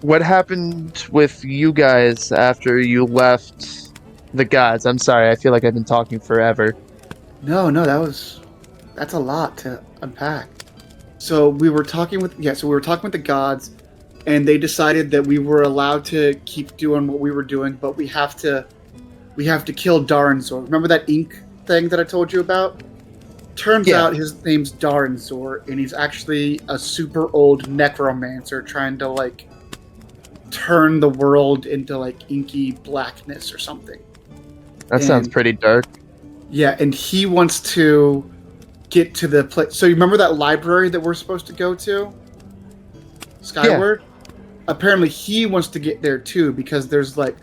what happened with you guys after you left the gods? I'm sorry, I feel like I've been talking forever.
No, that's a lot to unpack. So we were talking with the gods, and they decided that we were allowed to keep doing what we were doing, but we have to kill Daranzor. Remember that ink thing that I told you about? Turns out his name's Daranzor, and he's actually a super old necromancer trying to like turn the world into like inky blackness or something.
That sounds pretty dark.
Yeah, and he wants to get to the place. So you remember that library that we're supposed to go to? Skyward? Yeah. Apparently he wants to get there too, because there's like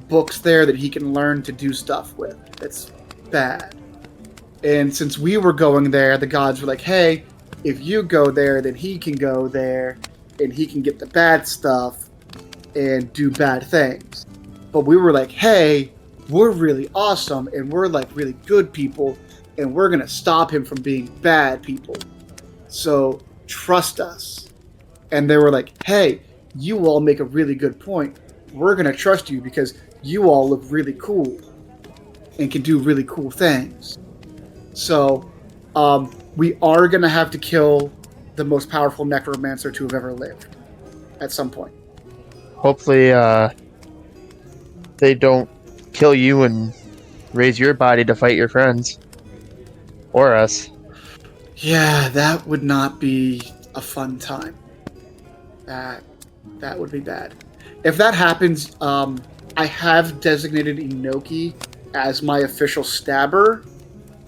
books there that he can learn to do stuff with. It's bad. And since we were going there, the gods were like, hey, if you go there, then he can go there, and he can get the bad stuff and do bad things. But we were like, hey, we're really awesome, and we're like really good people, and we're going to stop him from being bad people. So trust us. And they were like, hey, you all make a really good point. We're going to trust you because you all look really cool and can do really cool things. So we are going to have to kill the most powerful necromancer to have ever lived at some point.
Hopefully they don't kill you and raise your body to fight your friends. Or us.
Yeah, that would not be a fun time. That would be bad. If that happens, I have designated Inoki as my official stabber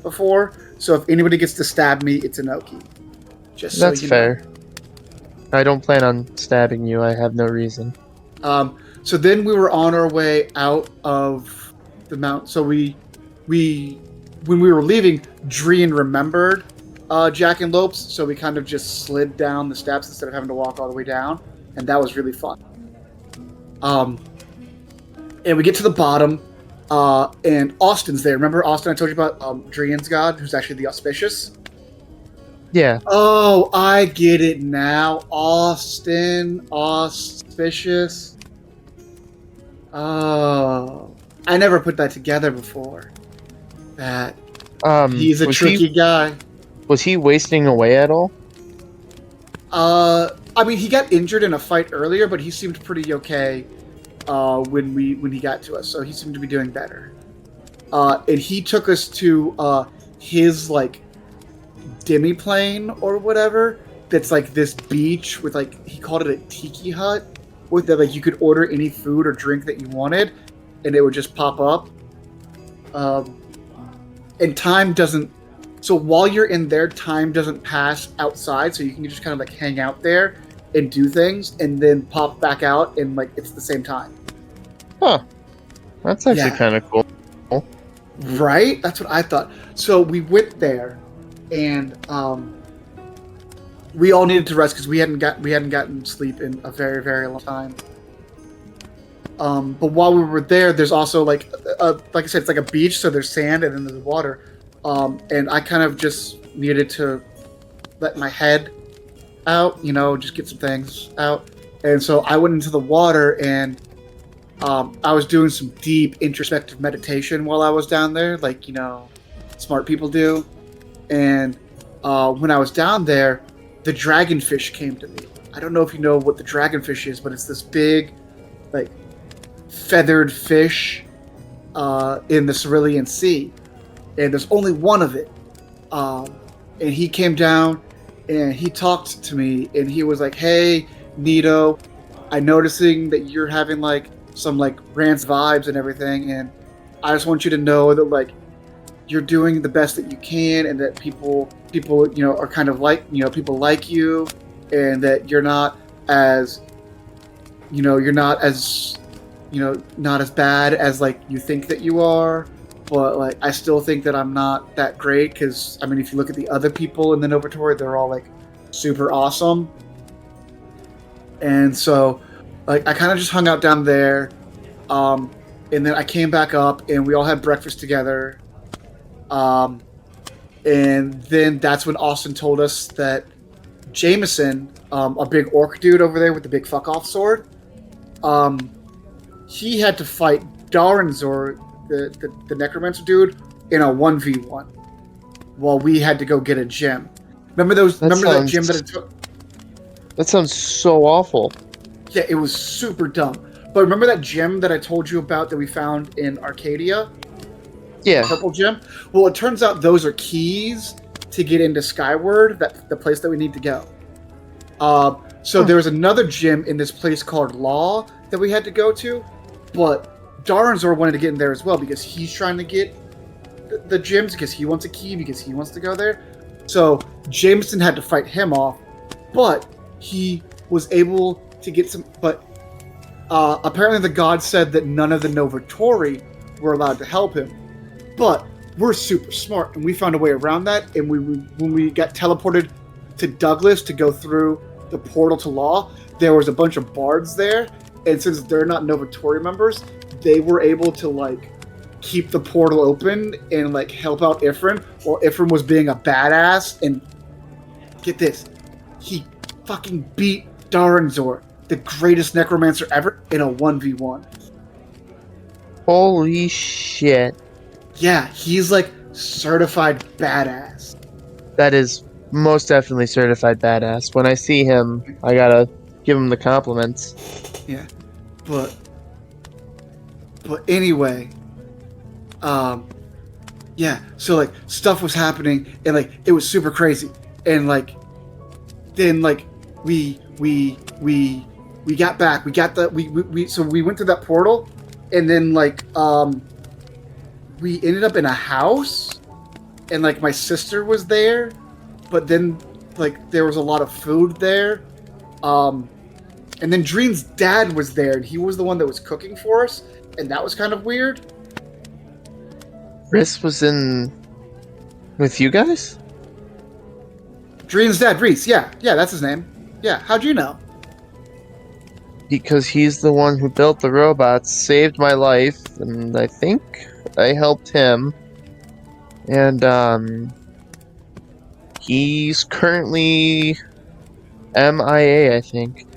before, so if anybody gets to stab me, it's Inoki. Just so
That's fair. I don't plan on stabbing you. I have no reason.
So then we were on our way out of the mountain. So when we were leaving, Drian remembered Jack and Lopes, so we kind of just slid down the steps instead of having to walk all the way down, and that was really fun. And we get to the bottom, and Austin's there. Remember Austin I told you about, Drian's god, who's actually the Auspicious?
Yeah.
Oh, I get it now. Austin, Auspicious. Oh, I never put that together before. That he's a tricky guy.
Was he wasting away at all?
I mean, he got injured in a fight earlier, but he seemed pretty okay when he got to us. So he seemed to be doing better. And he took us to his like demi-plane or whatever. That's like this beach with like, he called it a tiki hut, with that like you could order any food or drink that you wanted, and it would just pop up. And time doesn't. So while you're in there, time doesn't pass outside, so you can just kind of like hang out there and do things, and then pop back out, and like it's the same time.
Huh. That's actually kind of cool.
Right? That's what I thought. So we went there, and we all needed to rest because we hadn't gotten sleep in a very, very long time. But while we were there, there's also like I said, it's like a beach, so there's sand and then there's water. And I kind of just needed to let my head out, just get some things out. And so I went into the water, and I was doing some deep introspective meditation while I was down there, like, smart people do. And when I was down there, the dragonfish came to me. I don't know if you know what the dragonfish is, but it's this big, like, feathered fish in the Cerulean Sea. And there's only one of it. And he came down, and he talked to me, and he was like, hey, Nido, I'm noticing that you're having like some like rants vibes and everything, and I just want you to know that like you're doing the best that you can, and that people are kind of like people like you, and that you're not as not as bad as like you think that you are. But like I still think that I'm not that great, because I mean if you look at the other people in the Novatory, they're all like super awesome. And so like I kind of just hung out down there, and then I came back up and we all had breakfast together, and then that's when Austin told us that Jameson, a big orc dude over there with the big fuck off sword, he had to fight Daranzor, the necromancer dude, in a 1v1 while we had to go get a gem. Remember that gem that it took?
That sounds so awful.
Yeah, it was super dumb. But remember that gem that I told you about that we found in Arcadia?
Yeah.
The purple gem? Well, it turns out those are keys to get into Skyward, the place that we need to go. So there was another gem in this place called Law that we had to go to, but Daranzor wanted to get in there as well because he's trying to get the gems because he wants a key, because he wants to go there. So Jameson had to fight him off, but he was able to get some. But apparently the god said that none of the Novatory were allowed to help him. But we're super smart, and we found a way around that. And when we got teleported to Douglas to go through the portal to Law, there was a bunch of bards there, and since they're not Novatory members, they were able to like keep the portal open and like help out Ifrin while Ifrin was being a badass. And get this, he fucking beat Daranzor, the greatest necromancer ever, in a 1v1.
Holy shit.
Yeah, he's like certified badass.
That is most definitely certified badass. When I see him, I gotta give him the compliments.
Yeah, but anyway, yeah. So like stuff was happening, and like it was super crazy, and like then like we got back. So we went through that portal, and then like we ended up in a house, and like my sister was there, but then like there was a lot of food there, and then Dreen's dad was there, and he was the one that was cooking for us, and that was kind of weird.
Chris was in with you guys?
Dreen's dad, Reese, yeah, that's his name. Yeah, how'd you know?
Because he's the one who built the robots, saved my life, and I think I helped him. And he's currently MIA, I think.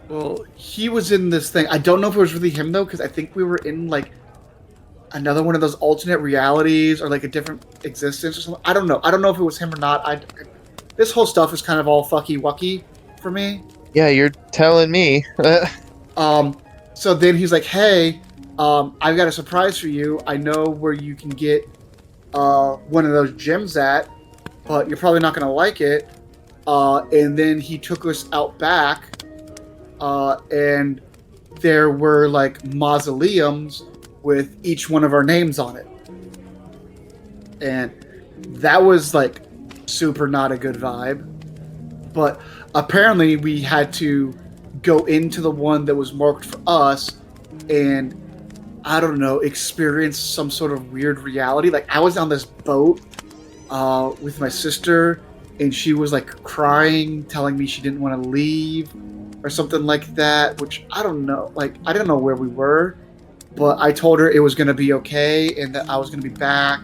Well, he was in this thing. I don't know if it was really him though, because I think we were in like another one of those alternate realities or like a different existence or something. I don't know. I don't know if it was him or not. This whole stuff is kind of all fucky wucky for me.
Yeah, you're telling me.
So then he's like, "Hey, I've got a surprise for you. I know where you can get one of those gems at, but you're probably not gonna like it." And then he took us out back, and there were like mausoleums with each one of our names on it, and that was like super not a good vibe. But apparently we had to go into the one that was marked for us and, I don't know, experience some sort of weird reality. Like I was on this boat with my sister, and she was like crying, telling me she didn't want to leave or something like that, which I don't know. Like I didn't know where we were, but I told her it was going to be okay and that I was going to be back,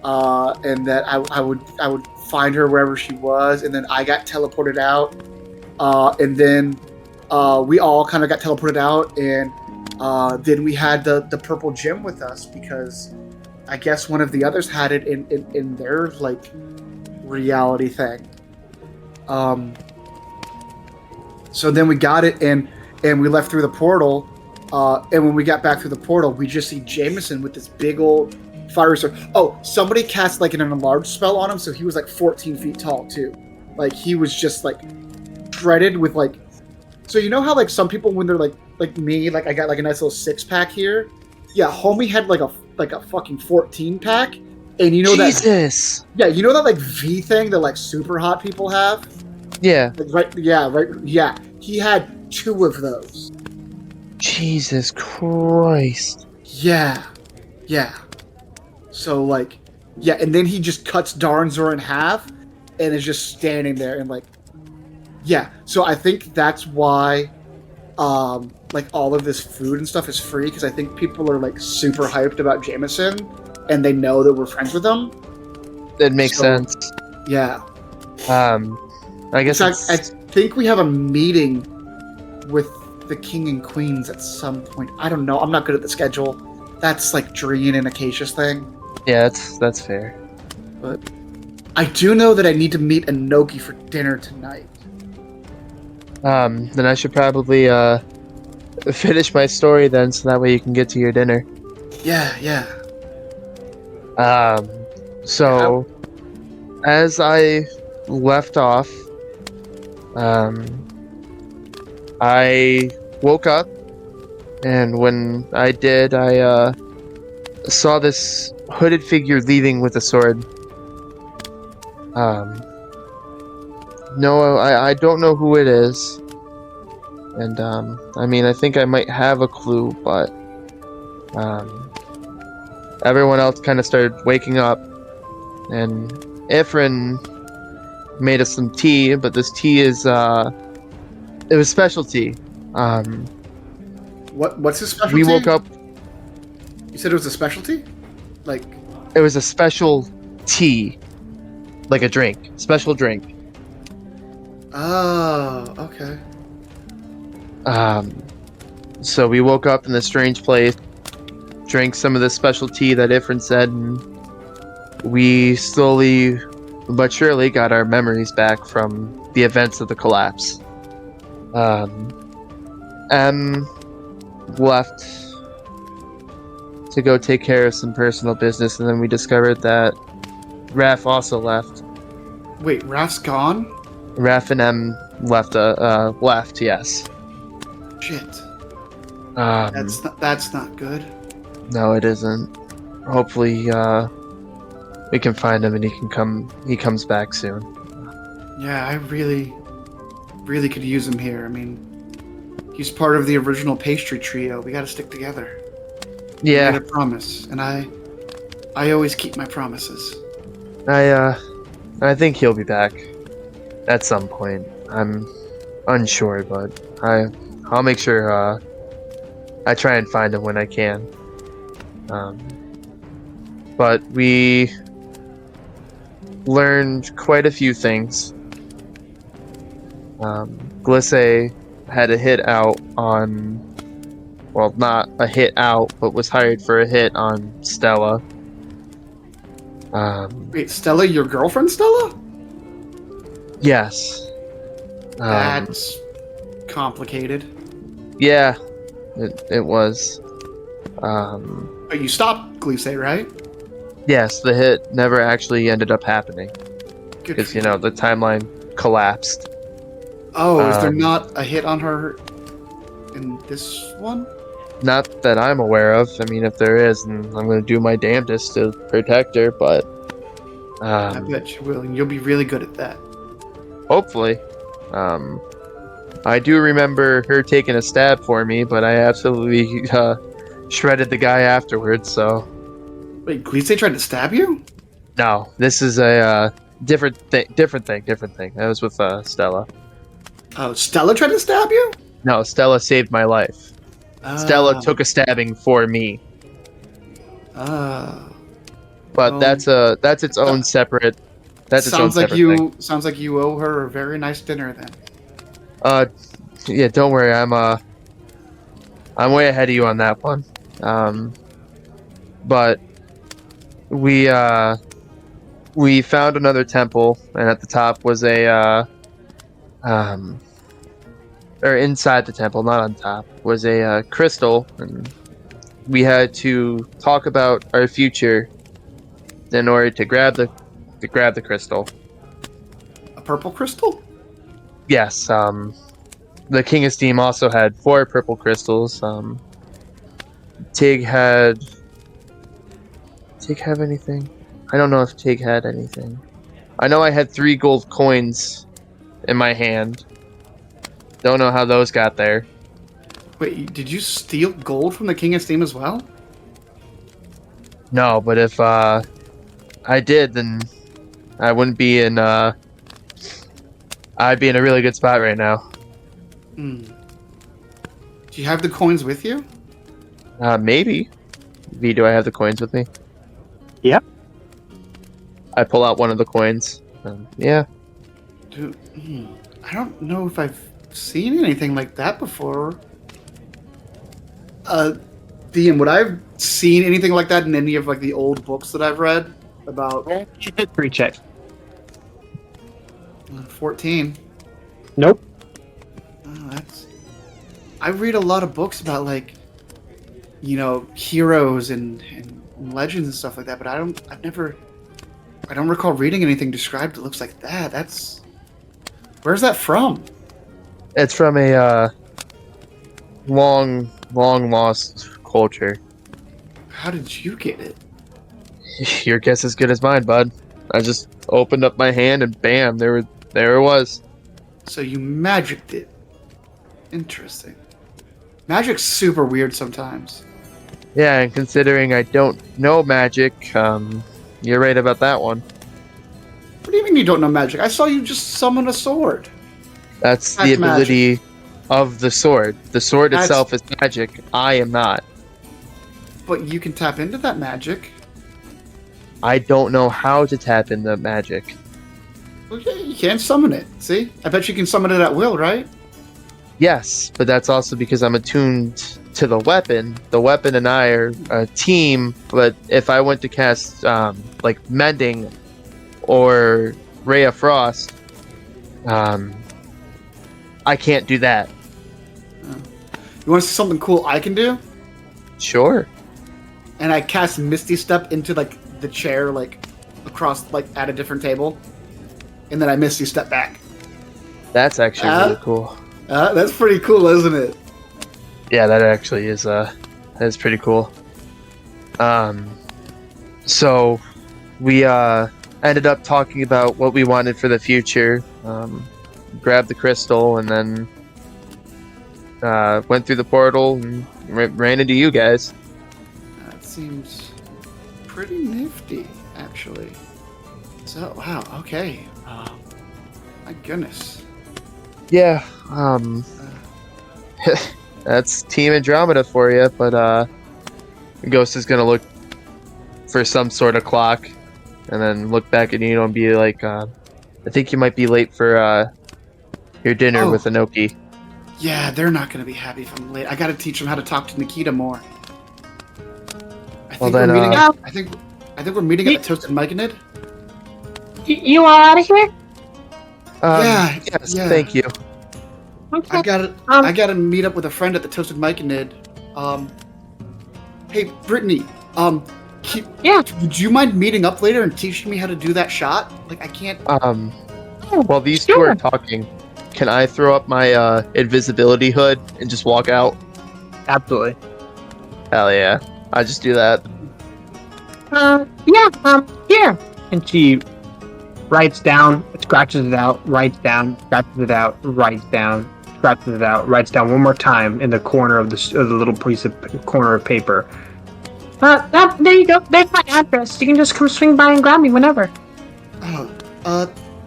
and that I would find her wherever she was. And then I got teleported out, and then we all kind of got teleported out, and then we had the purple gem with us because I guess one of the others had it in their like reality thing. So then we got it, and we left through the portal, and when we got back through the portal, we just see Jameson with this big old fiery sword. Oh, somebody cast like an enlarged spell on him, so he was like 14 feet tall too. Like he was just like shredded with like So you know how like some people when they're like me, like I got like a nice little 6-pack here. Yeah, homie had like a fucking 14-pack, and you know
Jesus.
you know that like V thing that like super hot people have.
Yeah.
Like, yeah. He had 2 of those.
Jesus Christ.
Yeah. So like, yeah, and then he just cuts Darnzor in half, and is just standing there and like, yeah. So I think that's why, like all of this food and stuff is free because I think people are like super hyped about Jameson, and they know that we're friends with them.
That makes sense.
Yeah.
I guess
I think we have a meeting with the king and queens at some point. I don't know. I'm not good at the schedule. That's like Drian and Acacia's thing.
Yeah, that's fair.
But I do know that I need to meet Inoki for dinner tonight.
Then I should probably finish my story then, so that way you can get to your dinner.
Yeah.
So as I left off, I woke up, and when I did, I saw this hooded figure leaving with a sword. No, I don't know who it is, and I mean, I think I might have a clue, but everyone else kind of started waking up, and Ifrin made us some tea, but this tea is it was specialty.
What's his specialty?
We woke up.
You said it was a specialty? Like
It was a special tea, like a drink, special drink.
oh, okay.
So we woke up in this strange place, drank some of the special tea that Ifrin said, and we slowly but surely got our memories back from the events of the collapse. M left to go take care of some personal business, and then we discovered that Raph also left.
Wait, Raf's gone?
Raph and M left. Left. Yes.
Shit.
Um,
That's not good.
No, it isn't. Hopefully, we can find him and he comes back soon.
Yeah, I really could use him here. I mean, he's part of the original pastry trio. We gotta stick together.
Yeah.
I made a promise, and I always keep my promises.
I think he'll be back at some point. I'm unsure, but I'll make sure I try and find him when I can. But we learned quite a few things. Glisse had a hit out on, well, not a hit out, but was hired for a hit on Stella.
Wait, Stella, your girlfriend, Stella?
Yes.
That's complicated.
Yeah, it was.
But you stopped Glisse, right?
Yes, the hit never actually ended up happening
Good
because
for
the timeline collapsed.
Oh, is there not a hit on her in this one?
Not that I'm aware of. I mean, if there is, then I'm going to do my damnedest to protect her. But
I bet you will, and you'll be really good at that.
hopefully, I do remember her taking a stab for me, but I absolutely shredded the guy afterwards. So
Wait, Glisse tried to stab you?
no, this is a different thing. That was with Stella.
Oh, Stella tried to stab you?
No, Stella saved my life. Stella took a stabbing for me.
Ah.
But
Oh.
that's its own separate. That's its own
Sounds like
separate thing.
sounds like you owe her a very nice dinner then.
Yeah, don't worry. I'm way ahead of you on that one. But we found another temple, and at the top was or inside the temple, not on top, was a crystal, and we had to talk about our future in order to grab the crystal.
A purple crystal?
Yes, the King of Steam also had 4 purple crystals. Tig had. Tig have anything? I don't know if Tig had anything. I know I had 3 gold coins in my hand. Don't know how those got there.
Wait, did you steal gold from the King of Steam as well?
No, but if I did, then I wouldn't be in. I'd be in a really good spot right now.
Hmm. Do you have the coins with you?
Maybe. V, do I have the coins with me?
Yep.
I pull out one of the coins. Yeah.
Dude, I don't know if I've seen anything like that before. DM, would I have seen anything like that in any of like the old books that I've read about
You hit 3 checks.
14?
Nope.
Oh, I read a lot of books about like, heroes and legends and stuff like that, but I don't recall reading anything described that looks like that. Where's that from?
It's from a long lost culture.
How did you get it?
Your guess is as good as mine, bud. I just opened up my hand and bam, there it was.
So you magicked it. Interesting. Magic's super weird sometimes.
Yeah, and considering I don't know magic, you're right about that one.
What do you mean you don't know magic? I saw you just summon a sword.
That's the
That's
ability of the sword. The sword
That's-
itself is magic. I am not.
But you can tap into that magic.
I don't know how to tap in the magic.
Okay, you can summon it. See? I bet you can summon it at will, right?
Yes, but that's also because I'm attuned to the weapon. The weapon and I are a team, but if I went to cast like Mending or Ray of Frost, I can't do that.
You want to see something cool I can do?
Sure.
And I cast Misty Step into like the chair, like across, like at a different table, and then I Misty Step back.
That's actually really cool.
That's pretty cool, isn't it?
Yeah, that actually is that's pretty cool. So we ended up talking about what we wanted for the future. Grabbed the crystal and then went through the portal and ran into you guys.
That seems pretty nifty, actually. So, wow, okay. My goodness.
Yeah, that's Team Andromeda for you, but Ghost is gonna look for some sort of clock and then look back at you and be like, I think you might be late for your dinner with Inoki.
Yeah, they're not going to be happy if I'm late. I got to teach them how to talk to Nikita more. I think we're meeting. I think we're meeting at the Toasted Myconid.
You all out of here?
Yeah.
Yes,
yeah.
thank you.
Okay.
I gotta meet up with a friend at the Toasted Myconid. Hey, Brittany.
Yeah.
Would you mind meeting up later and teaching me how to do that shot? Like, I can't.
While these two are talking, can I throw up my invisibility hood and just walk out?
Absolutely.
Hell yeah. I just do that.
Here. And she writes down, scratches it out, writes down, scratches it out, writes down, scratches it out, writes down one more time in the corner of the little piece of corner of paper. There you go. There's my address. You can just come swing by and grab me whenever.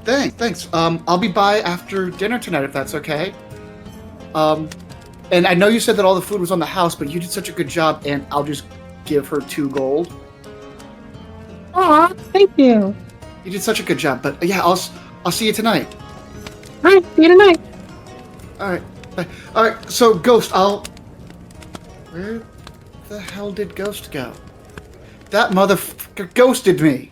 Thanks. I'll be by after dinner tonight if that's okay. And I know you said that all the food was on the house, but you did such a good job, and I'll just give her 2 gold.
Aw, thank you.
You did such a good job, but yeah, I'll see you tonight.
All right, see you tonight.
All right, bye. All right. So Ghost, where the hell did Ghost go? That motherfucker ghosted me.